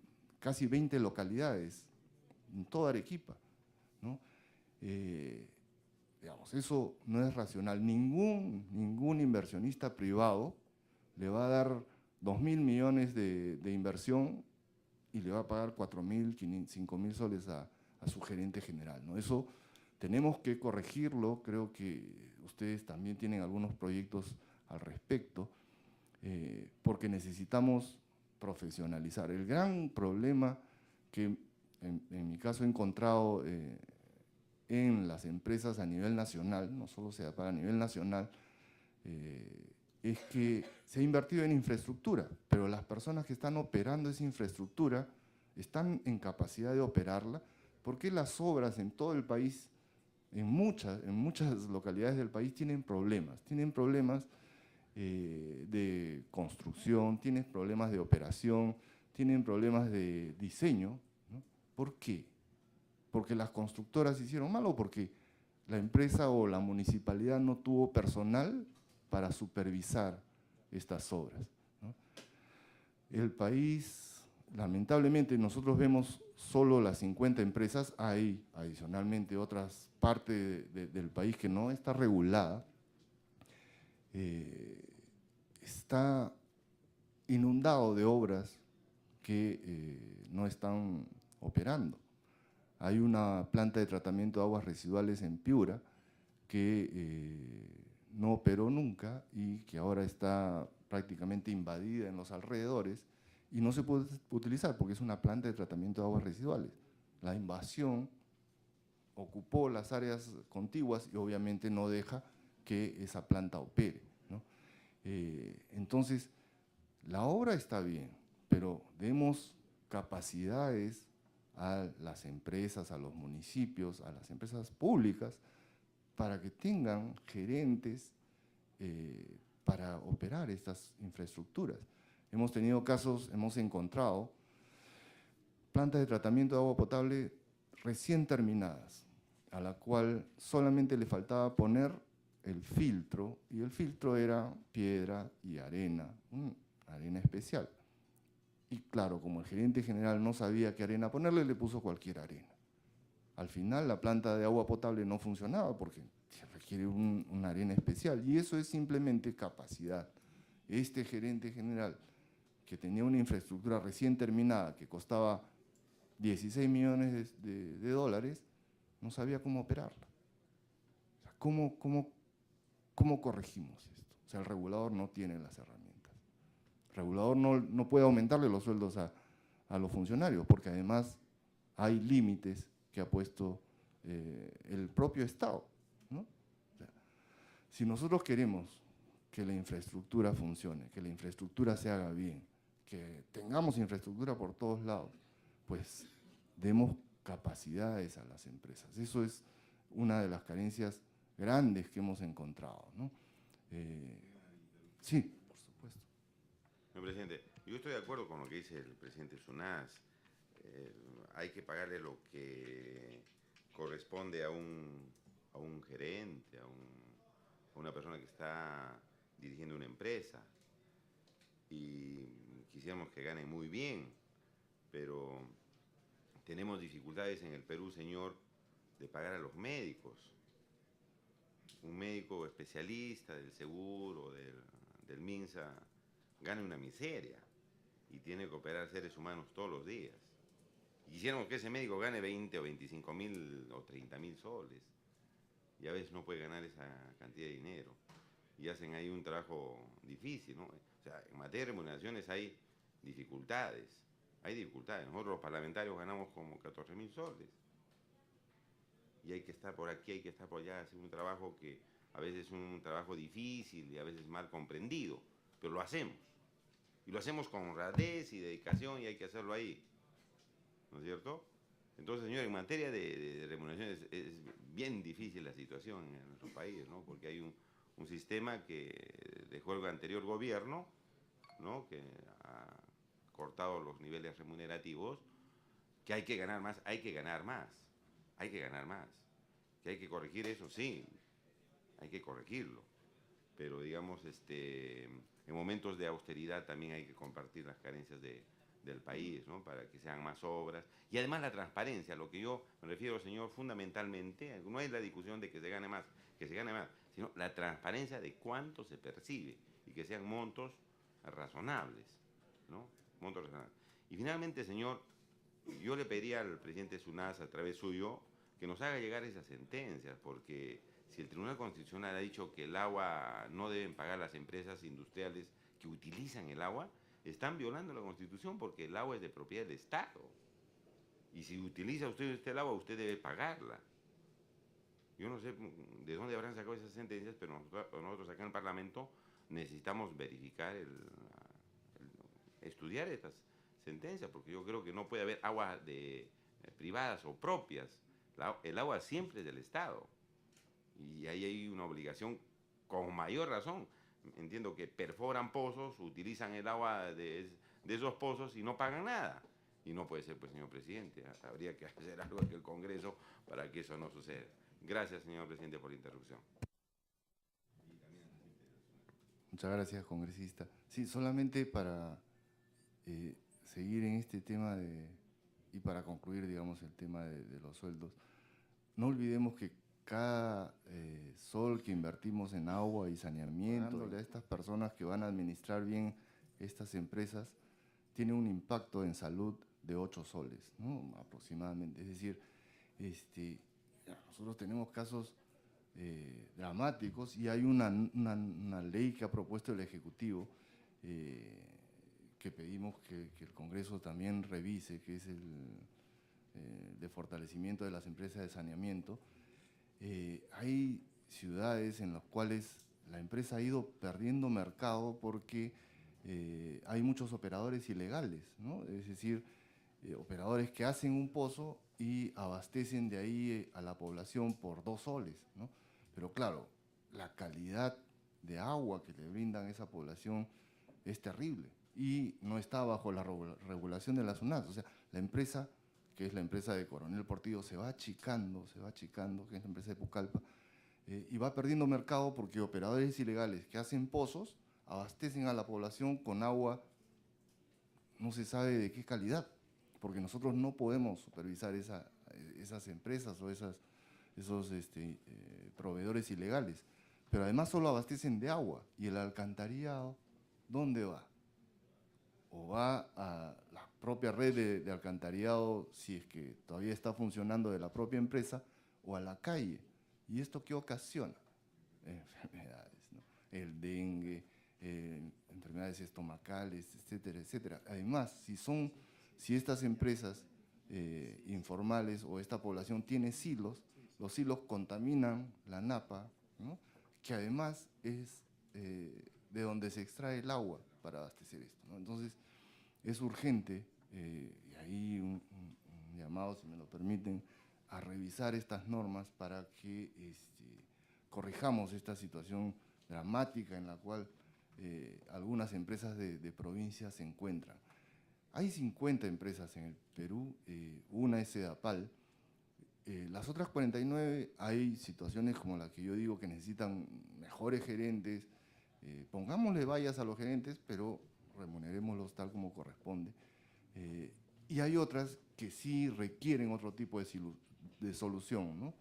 casi 20 localidades en toda Arequipa, ¿no? Digamos, eso no es racional. Ningún inversionista privado le va a dar 2.000 millones de inversión y le va a pagar 4.000, 5.000 soles a su gerente general, ¿no? Eso tenemos que corregirlo. Creo que ustedes también tienen algunos proyectos al respecto, porque necesitamos profesionalizar. El gran problema que en mi caso he encontrado en las empresas a nivel nacional, no solo Sedapal, a nivel nacional, es que se ha invertido en infraestructura, pero las personas que están operando esa infraestructura están en capacidad de operarla, porque las obras en todo el país, en muchas localidades del país tienen problemas de construcción, tienen problemas de operación, tienen problemas de diseño, ¿no? ¿Por qué? ¿Porque las constructoras hicieron mal o porque la empresa o la municipalidad no tuvo personal para supervisar estas obras, ¿no? El país, lamentablemente, nosotros vemos solo las 50 empresas, hay adicionalmente otras partes del país que no está regulada, está inundado de obras que no están operando. Hay una planta de tratamiento de aguas residuales en Piura que no operó nunca y que ahora está prácticamente invadida en los alrededores y no se puede utilizar porque es una planta de tratamiento de aguas residuales. La invasión ocupó las áreas contiguas y obviamente no deja que esa planta opere, ¿no? Entonces, la obra está bien, pero demos capacidades a las empresas, a los municipios, a las empresas públicas, para que tengan gerentes para operar estas infraestructuras. Hemos tenido casos, hemos encontrado plantas de tratamiento de agua potable recién terminadas, a la cual solamente le faltaba poner el filtro, y el filtro era piedra y arena, arena especial. Y claro, como el gerente general no sabía qué arena ponerle, le puso cualquier arena. Al final la planta de agua potable no funcionaba porque se requiere una arena especial, y eso es simplemente capacidad. Este gerente general, que tenía una infraestructura recién terminada, que costaba 16 millones de dólares, no sabía cómo operarla. O sea, ¿cómo corregimos esto? O sea, el regulador no tiene las herramientas. El regulador no puede aumentarle los sueldos a los funcionarios, porque además hay límites que ha puesto el propio Estado, ¿no? O sea, si nosotros queremos que la infraestructura funcione, que la infraestructura se haga bien, que tengamos infraestructura por todos lados, pues demos capacidades a las empresas. Eso es una de las carencias grandes que hemos encontrado, ¿no? Sí, por supuesto. Señor presidente, yo estoy de acuerdo con lo que dice el presidente SUNAS. Hay que pagarle lo que corresponde a un gerente, a una persona que está dirigiendo una empresa. Y quisiéramos que gane muy bien, pero tenemos dificultades en el Perú, señor, de pagar a los médicos. Un médico especialista del seguro, del MINSA, gana una miseria y tiene que operar seres humanos todos los días. Quisiéramos que ese médico gane 20 o 25.000 o 30.000 soles. Y a veces no puede ganar esa cantidad de dinero. Y hacen ahí un trabajo difícil, ¿no? O sea, en materia de remuneraciones hay dificultades. Hay dificultades. Nosotros los parlamentarios ganamos como 14.000 soles. Y hay que estar por aquí, hay que estar por allá, hacer un trabajo que a veces es un trabajo difícil y a veces mal comprendido, pero lo hacemos. Y lo hacemos con honradez y dedicación y hay que hacerlo ahí. ¿No es cierto? Entonces, señor, en materia de remuneraciones es bien difícil la situación en nuestro país, ¿no? Porque hay un sistema que dejó el anterior gobierno, ¿no? Que ha cortado los niveles remunerativos, que hay que ganar más, hay que ganar más, hay que ganar más. Que hay que corregir eso, sí, hay que corregirlo. Pero, digamos, en momentos de austeridad también hay que compartir las carencias del país, ¿no? Para que sean más obras. Y además la transparencia, lo que yo me refiero, señor, fundamentalmente, no es la discusión de que se gane más, sino la transparencia de cuánto se percibe y que sean montos razonables, ¿no? Montos razonables. Y finalmente, señor, yo le pediría al presidente SUNAS, a través suyo, que nos haga llegar esas sentencias, porque si el Tribunal Constitucional ha dicho que el agua no deben pagar las empresas industriales que utilizan el agua, están violando la Constitución porque el agua es de propiedad del Estado. Y si utiliza usted el agua, usted debe pagarla. Yo no sé de dónde habrán sacado esas sentencias, pero nosotros acá en el Parlamento necesitamos verificar, estudiar estas sentencias, porque yo creo que no puede haber agua privadas o propias. El agua siempre es del Estado. Y ahí hay una obligación con mayor razón. Entiendo que perforan pozos, utilizan el agua de esos pozos y no pagan nada. Y no puede ser, pues, señor presidente. Habría que hacer algo en el Congreso para que eso no suceda. Gracias, señor presidente, por la interrupción. Muchas gracias, congresista. Sí, solamente para seguir en este tema y para concluir, digamos, el tema de los sueldos, no olvidemos que cada sol que invertimos en agua y saneamiento, dándole a estas personas que van a administrar bien estas empresas, tiene un impacto en salud de 8 soles, ¿no? Aproximadamente. Es decir, nosotros tenemos casos dramáticos y hay una ley que ha propuesto el Ejecutivo que pedimos que el Congreso también revise, que es el de fortalecimiento de las empresas de saneamiento. Hay ciudades en las cuales la empresa ha ido perdiendo mercado porque hay muchos operadores ilegales, ¿no? Es decir, operadores que hacen un pozo y abastecen de ahí a la población por 2 soles, ¿no? Pero claro, la calidad de agua que le brindan a esa población es terrible y no está bajo la regulación de la SUNAS. O sea, la empresa, que es la empresa de Coronel Portillo, se va achicando, que es la empresa de Pucallpa, y va perdiendo mercado porque operadores ilegales que hacen pozos abastecen a la población con agua no se sabe de qué calidad, porque nosotros no podemos supervisar esas empresas o esos proveedores ilegales, pero además solo abastecen de agua. ¿Y el alcantarillado dónde va? O va a la propia red de alcantarillado, si es que todavía está funcionando, de la propia empresa, o a la calle. ¿Y esto qué ocasiona? Enfermedades, ¿no? El dengue, enfermedades estomacales, etcétera, etcétera. Además, si estas empresas informales o esta población tiene silos, los silos contaminan la napa, ¿no? Que además es de donde se extrae el agua para abastecer esto, ¿no? Entonces, es urgente, y ahí un llamado, si me lo permiten, a revisar estas normas para que corrijamos esta situación dramática en la cual algunas empresas de provincia se encuentran. Hay 50 empresas en el Perú, una es Sedapal, Las otras 49 hay situaciones como la que yo digo que necesitan mejores gerentes. Pongámosle vallas a los gerentes, pero remunerémoslos tal como corresponde. Y hay otras que sí requieren otro tipo de solución, ¿no?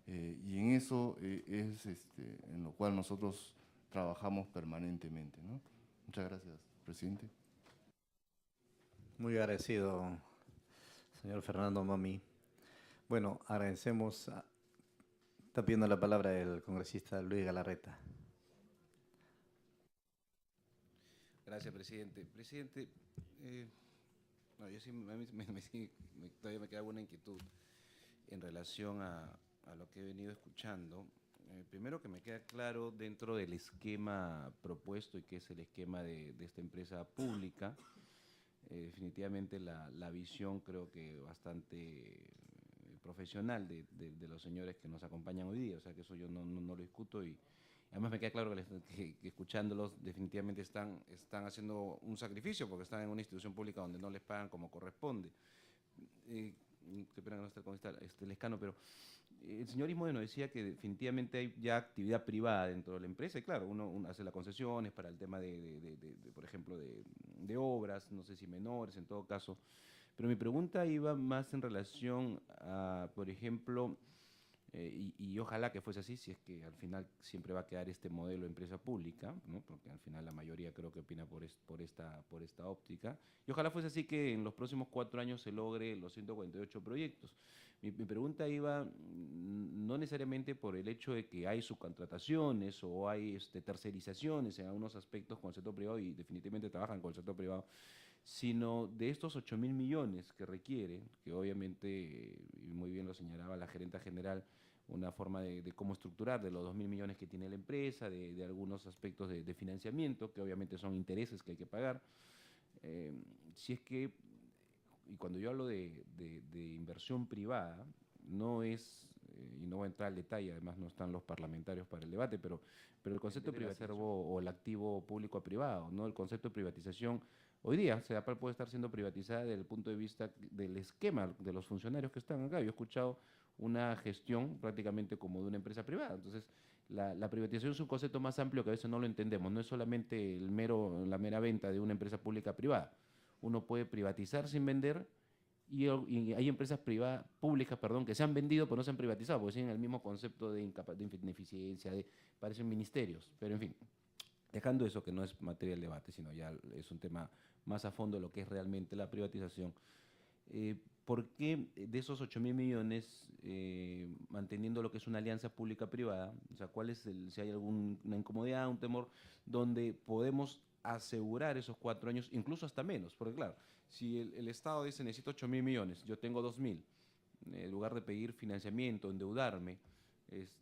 Y en eso es en lo cual nosotros trabajamos permanentemente, ¿no? Muchas gracias, presidente. Muy agradecido, señor Fernando Mommy. Bueno, agradecemos. Está pidiendo la palabra el congresista Luis Galarreta. Gracias, presidente. Presidente, no, yo sí, todavía me queda alguna inquietud en relación a lo que he venido escuchando. Primero, que me queda claro dentro del esquema propuesto y que es el esquema de esta empresa pública. Definitivamente la visión creo que bastante profesional de los señores que nos acompañan hoy día, o sea que eso yo no lo discuto, y además me queda claro que escuchándolos definitivamente están haciendo un sacrificio porque están en una institución pública donde no les pagan como corresponde. Qué pena no estar con Lescano, pero el señor Ismoe nos decía que definitivamente hay ya actividad privada dentro de la empresa, y claro, uno hace las concesiones para el tema por ejemplo, de obras, no sé si menores en todo caso, pero mi pregunta iba más en relación a, por ejemplo, y ojalá que fuese así, si es que al final siempre va a quedar este modelo de empresa pública, ¿no? Porque al final la mayoría creo que opina por esta óptica, y ojalá fuese así que en los próximos 4 años se logre los 148 proyectos. Mi pregunta iba no necesariamente por el hecho de que hay subcontrataciones o hay tercerizaciones en algunos aspectos con el sector privado, y definitivamente trabajan con el sector privado, sino de estos 8.000 millones que requiere, que obviamente, y muy bien lo señalaba la gerenta general, una forma de cómo estructurar de los 2.000 millones que tiene la empresa, de algunos aspectos de financiamiento, que obviamente son intereses que hay que pagar. Si es que, y cuando yo hablo de inversión privada, no es, y no voy a entrar al detalle, además no están los parlamentarios para el debate, pero el concepto de privatización o el activo público a privado, ¿no? El concepto de privatización, hoy día SEDAPAL puede estar siendo privatizada desde el punto de vista del esquema de los funcionarios que están acá. Yo he escuchado una gestión prácticamente como de una empresa privada. Entonces, la privatización es un concepto más amplio que a veces no lo entendemos. No es solamente la mera venta de una empresa pública a privada. Uno puede privatizar sin vender, y hay empresas públicas que se han vendido pero no se han privatizado, porque tienen el mismo concepto de ineficiencia, parecen ministerios, pero en fin, dejando eso que no es materia del debate, sino ya es un tema más a fondo de lo que es realmente la privatización. ¿Por qué de esos 8.000 millones, manteniendo lo que es una alianza pública-privada, o sea, si hay alguna incomodidad, un temor, donde podemos asegurar esos 4 años, incluso hasta menos? Porque claro, si el Estado dice necesito 8.000 millones, yo tengo 2.000, en lugar de pedir financiamiento, endeudarme,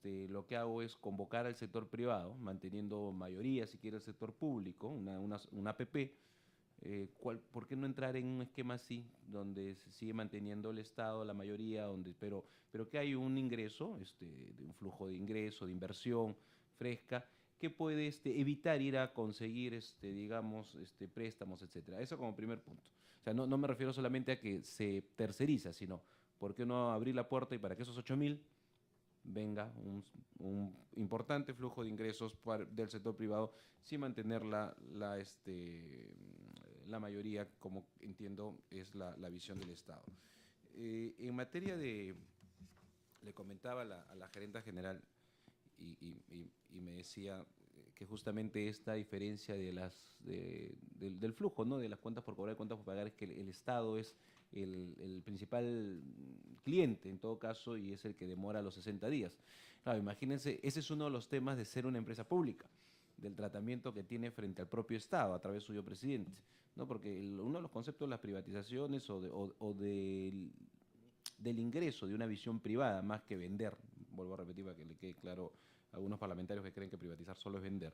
lo que hago es convocar al sector privado, manteniendo mayoría, si quiere, el sector público, una APP. ¿Por qué no entrar en un esquema así, donde se sigue manteniendo el Estado, la mayoría, pero que hay un ingreso, de un flujo de ingreso, de inversión fresca, que puede evitar ir a conseguir, digamos, préstamos, etcétera? Eso como primer punto. O sea, no me refiero solamente a que se terceriza, sino ¿por qué no abrir la puerta y para que esos 8.000 venga un importante flujo de ingresos del sector privado, sin mantener la mayoría, como entiendo es la visión del Estado? En materia le comentaba a la gerenta general, y me decía que justamente esta diferencia del flujo, ¿no?, de las cuentas por cobrar y cuentas por pagar, es que el Estado es el principal cliente en todo caso, y es el que demora los 60 días. Claro, imagínense, ese es uno de los temas de ser una empresa pública, del tratamiento que tiene frente al propio Estado a través suyo presidente, ¿no? Porque uno de los conceptos de las privatizaciones o del ingreso de una visión privada, más que vender, vuelvo a repetir para que le quede claro a algunos parlamentarios que creen que privatizar solo es vender,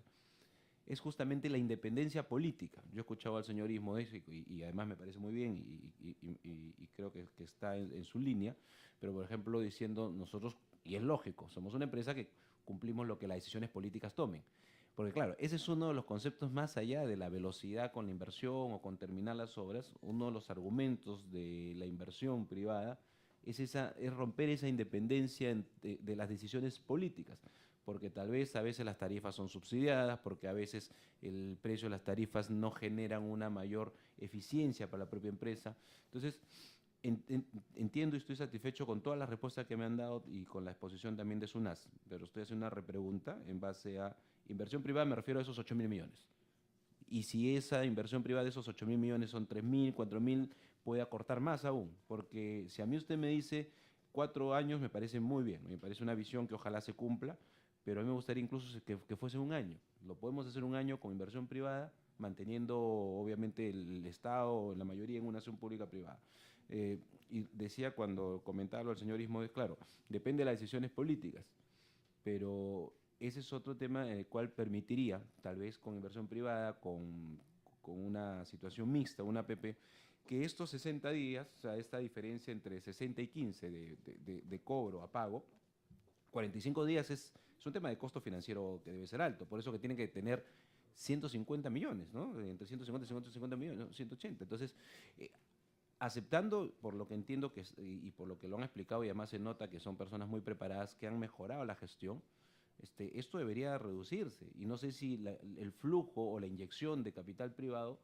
es justamente la independencia política. Yo he escuchado al señor Ismo eso, y además me parece muy bien, y creo que está en su línea, pero por ejemplo diciendo nosotros, y es lógico, somos una empresa que cumplimos lo que las decisiones políticas tomen. Porque claro, ese es uno de los conceptos, más allá de la velocidad con la inversión o con terminar las obras. Uno de los argumentos de la inversión privada es romper esa independencia de las decisiones políticas, porque tal vez a veces las tarifas son subsidiadas, porque a veces el precio de las tarifas no generan una mayor eficiencia para la propia empresa. Entonces, entiendo y estoy satisfecho con todas las respuestas que me han dado y con la exposición también de SUNAS, pero estoy haciendo una repregunta en base a inversión privada, me refiero a esos 8.000 millones. Y si esa inversión privada de esos 8.000 millones son 3.000, 4.000, puede acortar más aún, porque si a mí usted me dice 4 años, me parece muy bien, me parece una visión que ojalá se cumpla, pero a mí me gustaría incluso que fuese un año. Lo podemos hacer un año con inversión privada, manteniendo obviamente el Estado, la mayoría en una acción pública privada. Y decía cuando comentaba al señor Ismodes, claro, depende de las decisiones políticas, pero ese es otro tema en el cual permitiría, tal vez con inversión privada, con una situación mixta, una APP, que estos 60 días, o sea, esta diferencia entre 60 y 15 de cobro a pago, 45 días es un tema de costo financiero que debe ser alto, por eso que tienen que tener 150 millones, ¿no? Entre 150 y 150 millones, ¿no? 180. Entonces, aceptando, por lo que entiendo y por lo que lo han explicado, y además se nota que son personas muy preparadas, que han mejorado la gestión, esto debería reducirse. Y no sé si el flujo o la inyección de capital privado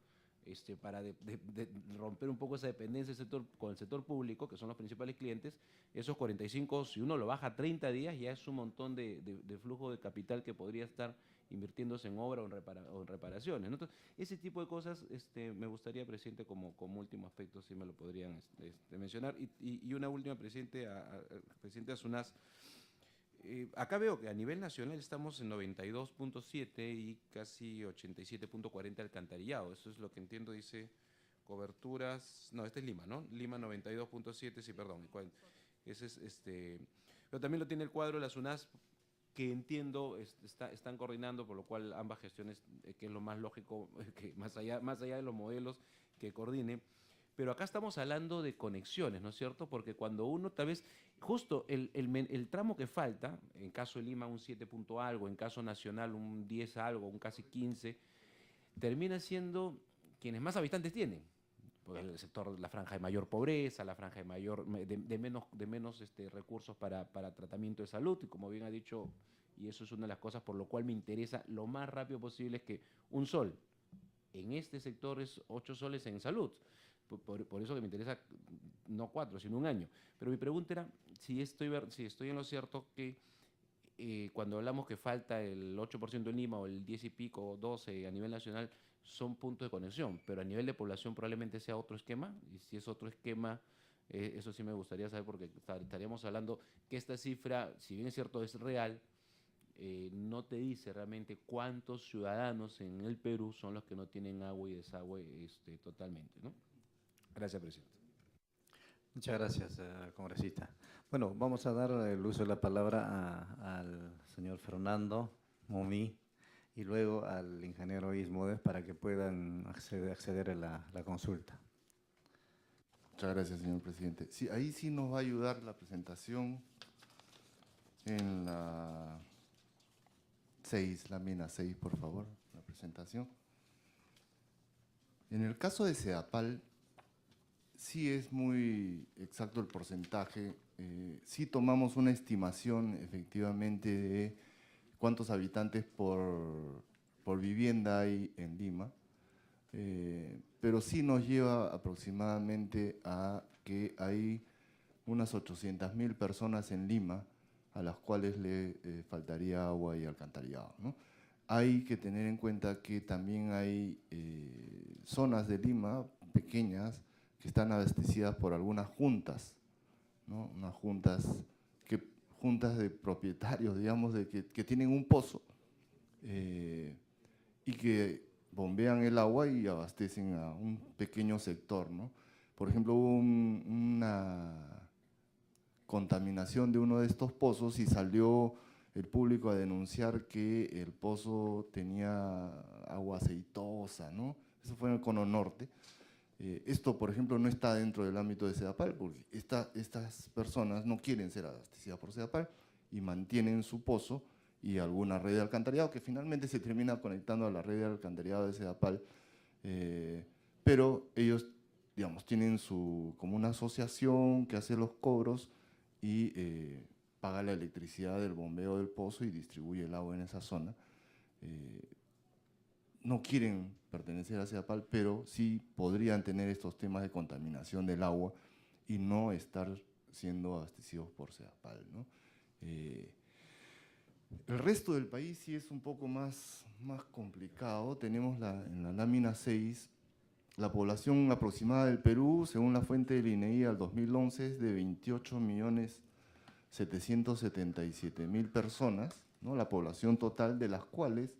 para romper un poco esa dependencia con el sector público, que son los principales clientes, esos 45, si uno lo baja a 30 días, ya es un montón de flujo de capital que podría estar invirtiéndose en obra o en reparaciones, ¿no? Entonces, ese tipo de cosas me gustaría, presidente, como último aspecto, si me lo podrían mencionar. Y una última, presidente, presidente Azunaz. Acá veo que a nivel nacional estamos en 92.7 y casi 87.40 alcantarillado. Eso es lo que entiendo, dice coberturas. No, este es Lima, ¿no? Lima 92.7, sí, perdón. Ese es pero también lo tiene el cuadro de la SUNAS, que entiendo están coordinando, por lo cual ambas gestiones, que es lo más lógico, que más allá de los modelos, que coordine. Pero acá estamos hablando de conexiones, ¿no es cierto? Porque cuando uno, tal vez, justo el tramo que falta, en caso de Lima un 7 punto algo, en caso nacional un 10 algo, un casi 15, termina siendo quienes más habitantes tienen. Pues el sector, la franja de mayor pobreza, la franja de menos recursos para tratamiento de salud, y como bien ha dicho, y eso es una de las cosas por lo cual me interesa lo más rápido posible, es que un sol en este sector es 8 soles en salud. Por eso que me interesa no 4, sino un año. Pero mi pregunta era si estoy en lo cierto que cuando hablamos que falta el 8% en Lima o el 10 y pico, 12 a nivel nacional, son puntos de conexión, pero a nivel de población probablemente sea otro esquema, y si es otro esquema, eso sí me gustaría saber, porque estaríamos hablando que esta cifra, si bien es cierto, es real, no te dice realmente cuántos ciudadanos en el Perú son los que no tienen agua y desagüe totalmente, ¿no? Gracias, presidente. Muchas gracias, congresista. Bueno, vamos a dar el uso de la palabra al señor Fernando Momí y luego al ingeniero Ismodes para que puedan acceder a la consulta. Muchas gracias, señor presidente. Sí, ahí sí nos va a ayudar la presentación en la 6, lámina 6, por favor, la presentación. En el caso de Sedapal, sí es muy exacto el porcentaje. Sí tomamos una estimación efectivamente de cuántos habitantes por vivienda hay en Lima, pero sí nos lleva aproximadamente a que hay unas 800.000 personas en Lima a las cuales le faltaría agua y alcantarillado, ¿no? Hay que tener en cuenta que también hay zonas de Lima pequeñas que están abastecidas por algunas juntas, ¿no? Unas juntas de propietarios, digamos, que tienen un pozo y que bombean el agua y abastecen a un pequeño sector, ¿no? Por ejemplo, hubo una contaminación de uno de estos pozos y salió el público a denunciar que el pozo tenía agua aceitosa, ¿no? Eso fue en el Cono Norte. Esto, por ejemplo, no está dentro del ámbito de Sedapal, porque estas personas no quieren ser abastecidas por Sedapal y mantienen su pozo y alguna red de alcantarillado que finalmente se termina conectando a la red de alcantarillado de Sedapal, pero ellos digamos, tienen como una asociación que hace los cobros y paga la electricidad del bombeo del pozo y distribuye el agua en esa zona. No quieren pertenecer a CEDAPAL, pero sí podrían tener estos temas de contaminación del agua y no estar siendo abastecidos por CEDAPAL, ¿no? El resto del país sí es un poco más complicado. Tenemos en la lámina 6, la población aproximada del Perú, según la fuente del INEI al 2011, es de 28.777.000 personas, ¿no? La población total, de las cuales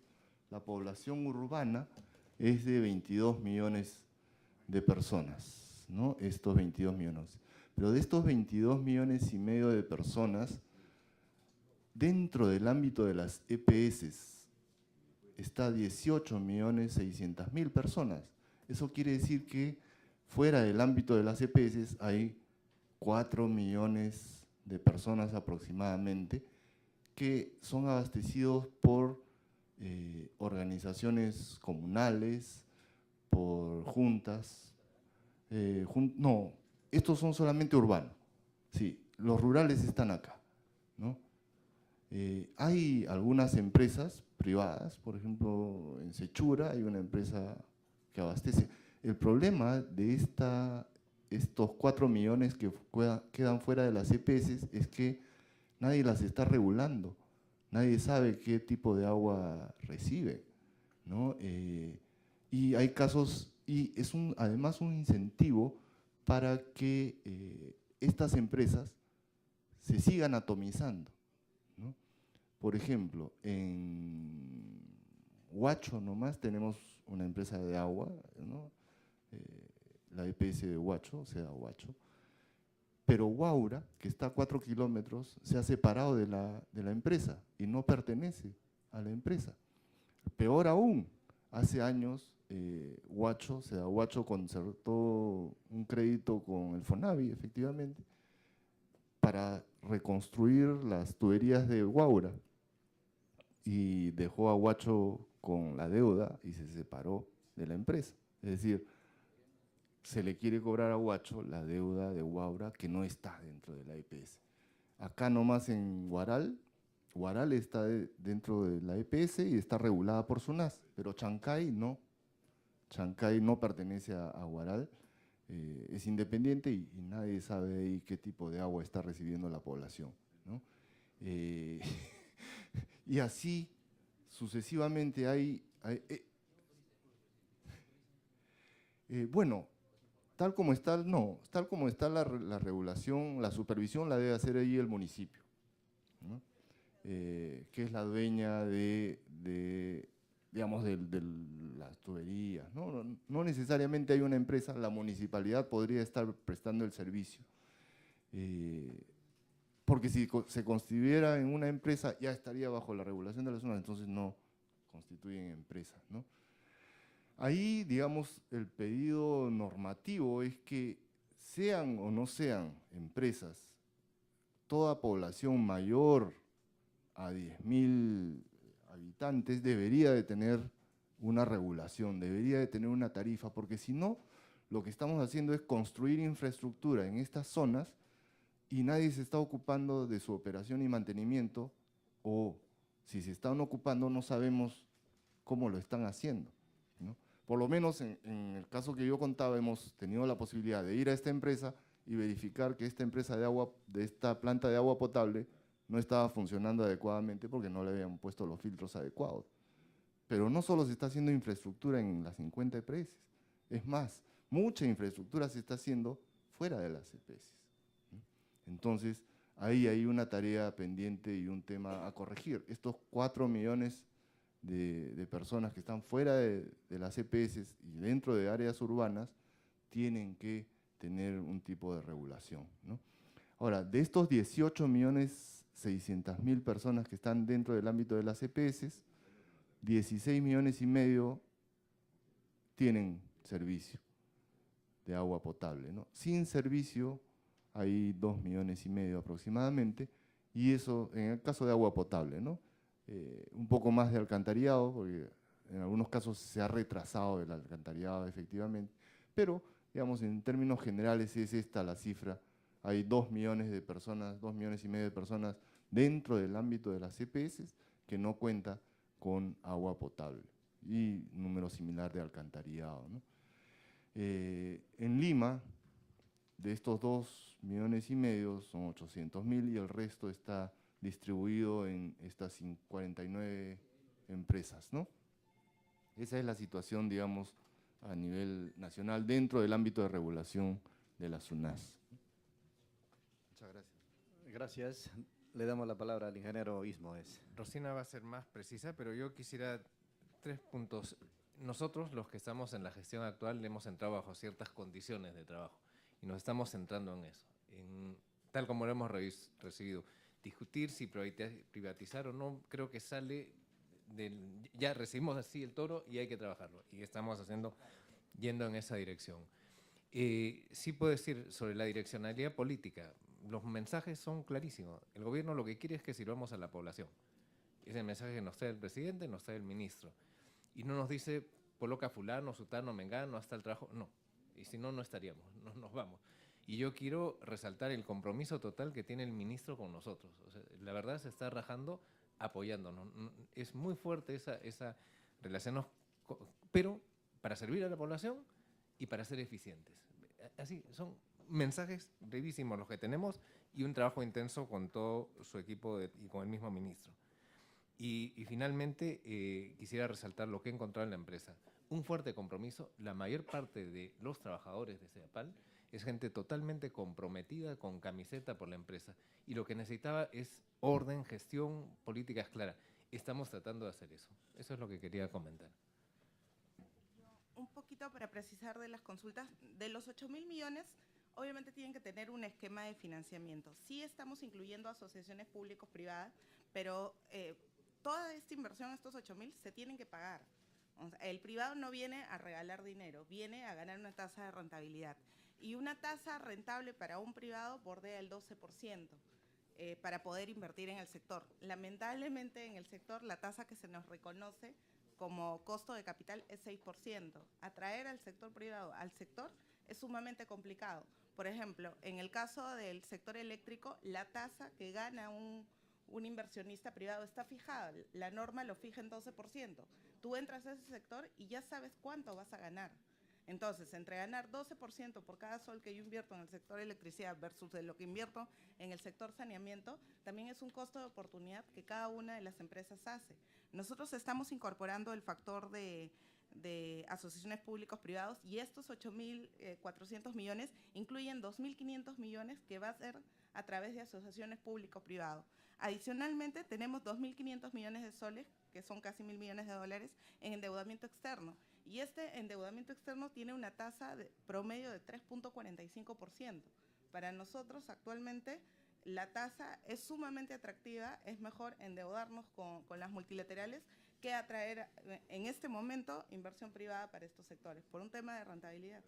la población urbana es de 22 millones de personas, ¿no? Estos 22 millones. Pero de estos 22 millones y medio de personas, dentro del ámbito de las EPS está 18.600.000 personas. Eso quiere decir que fuera del ámbito de las EPS hay 4 millones de personas aproximadamente que son abastecidos por organizaciones comunales, por juntas. No, estos son solamente urbanos. Sí, los rurales están acá, ¿no? Hay algunas empresas privadas, por ejemplo, en Sechura hay una empresa que abastece. El problema de estos 4 millones que quedan fuera de las EPS es que nadie las está regulando, nadie sabe qué tipo de agua recibe, ¿no? Y hay casos, y es además un incentivo para que estas empresas se sigan atomizando, ¿no? Por ejemplo, en Huacho nomás tenemos una empresa de agua, ¿no? La EPS de Huacho, o sea, Huacho. Pero Huaura, que está a 4 kilómetros, se ha separado de la empresa y no pertenece a la empresa. Peor aún, hace años Huacho concertó un crédito con el FONAVI, efectivamente, para reconstruir las tuberías de Huaura y dejó a Huacho con la deuda y se separó de la empresa. Es decir, se le quiere cobrar a Huacho la deuda de Huaura que no está dentro de la EPS. Acá nomás en Huaral está dentro de la EPS y está regulada por SUNAS, pero Chancay no. Chancay no pertenece a Huaral, es independiente y nadie sabe ahí qué tipo de agua está recibiendo la población, ¿no? Y así sucesivamente bueno, tal como está la regulación, la supervisión la debe hacer ahí el municipio, ¿no? Que es la dueña digamos, de las tuberías, ¿no? No necesariamente hay una empresa, la municipalidad podría estar prestando el servicio. Porque si se constituyera en una empresa, ya estaría bajo la regulación de las zonas, entonces no constituyen empresas, ¿no? Ahí, digamos, el pedido normativo es que sean o no sean empresas, toda población mayor a 10.000 habitantes debería de tener una regulación, debería de tener una tarifa, porque si no, lo que estamos haciendo es construir infraestructura en estas zonas y nadie se está ocupando de su operación y mantenimiento, o si se están ocupando no sabemos cómo lo están haciendo, ¿no? Por lo menos en el caso que yo contaba, hemos tenido la posibilidad de ir a esta empresa y verificar que esta empresa de esta planta de agua potable no estaba funcionando adecuadamente porque no le habían puesto los filtros adecuados. Pero no solo se está haciendo infraestructura en las 50 EPS, es más, mucha infraestructura se está haciendo fuera de las EPS. Entonces, ahí hay una tarea pendiente y un tema a corregir. Estos 4 millones de personas que están fuera de las EPS y dentro de áreas urbanas tienen que tener un tipo de regulación, ¿no? Ahora, de estos 18.600.000 personas que están dentro del ámbito de las EPS, 16 millones y medio tienen servicio de agua potable, ¿no? Sin servicio hay 2 millones y medio aproximadamente, y eso en el caso de agua potable, ¿no? Un poco más de alcantarillado, porque en algunos casos se ha retrasado el alcantarillado efectivamente, pero Digamos, en términos generales es esta la cifra. Hay 2 millones de personas, 2 millones y medio de personas dentro del ámbito de las EPS que no cuenta con agua potable y número similar de alcantarillado, ¿no? En Lima, de estos 2 millones y medio, son 800.000 y el resto está distribuido en estas 49 empresas, ¿no? Esa es la situación, digamos, a nivel nacional dentro del ámbito de regulación de la SUNAS. Muchas gracias. Gracias. Le damos la palabra al ingeniero Ismoes. Rosina va a ser más precisa, pero yo quisiera 3 puntos. Nosotros, los que estamos en la gestión actual, le hemos entrado bajo ciertas condiciones de trabajo y nos estamos centrando en eso, tal como lo hemos recibido. Discutir si privatizar o no, creo que sale ya recibimos así el toro y hay que trabajarlo, y estamos yendo en esa dirección. Sí puedo decir sobre la direccionalidad política, los mensajes son clarísimos. El gobierno lo que quiere es que sirvamos a la población. Es el mensaje que nos trae el presidente, nos trae el ministro. Y no nos dice, coloca fulano, sutano, mengano, hasta el trabajo. No. Y si no, no estaríamos, no nos vamos. Y yo quiero resaltar el compromiso total que tiene el ministro con nosotros. O sea, la verdad se está rajando apoyándonos. Es muy fuerte esa relación, pero para servir a la población y para ser eficientes. Así, son mensajes brevísimos los que tenemos y un trabajo intenso con todo su equipo y con el mismo ministro. Y finalmente, quisiera resaltar lo que he encontrado en la empresa. Un fuerte compromiso. La mayor parte de los trabajadores de Sedapal es gente totalmente comprometida con camiseta por la empresa. Y lo que necesitaba es orden, gestión, políticas claras. Estamos tratando de hacer eso. Eso es lo que quería comentar. Un poquito para precisar de las consultas. De los 8.000 millones, obviamente tienen que tener un esquema de financiamiento. Sí estamos incluyendo asociaciones públicos-privadas, pero toda esta inversión, estos 8.000, se tienen que pagar. O sea, el privado no viene a regalar dinero, viene a ganar una tasa de rentabilidad. Y una tasa rentable para un privado bordea el 12% para poder invertir en el sector. Lamentablemente, en el sector, la tasa que se nos reconoce como costo de capital es 6%. Atraer al sector privado al sector es sumamente complicado. Por ejemplo, en el caso del sector eléctrico, la tasa que gana un inversionista privado está fijada. La norma lo fija en 12%. Tú entras a ese sector y ya sabes cuánto vas a ganar. Entonces, entre ganar 12% por cada sol que yo invierto en el sector electricidad versus de lo que invierto en el sector saneamiento, también es un costo de oportunidad que cada una de las empresas hace. Nosotros estamos incorporando el factor de asociaciones públicos privados y estos 8.400 millones incluyen 2.500 millones que va a ser a través de asociaciones público-privados. Adicionalmente, tenemos 2.500 millones de soles, que son casi 1.000 millones de dólares, en endeudamiento externo. Y este endeudamiento externo tiene una tasa promedio de 3.45%. Para nosotros, actualmente, la tasa es sumamente atractiva, es mejor endeudarnos con las multilaterales que atraer en este momento inversión privada para estos sectores, por un tema de rentabilidad.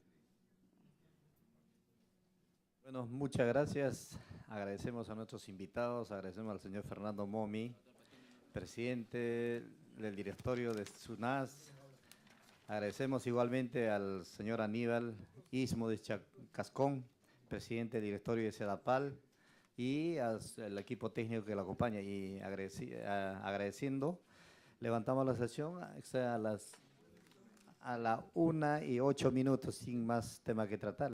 Bueno, muchas gracias. Agradecemos a nuestros invitados, agradecemos al señor Fernando Momi, presidente del directorio de SUNAS. Agradecemos igualmente al señor Aníbal Ismoes Cascón, presidente del directorio de Sedapal, y al equipo técnico que lo acompaña. Y agradeciendo, levantamos la sesión a las 1:08 sin más tema que tratar.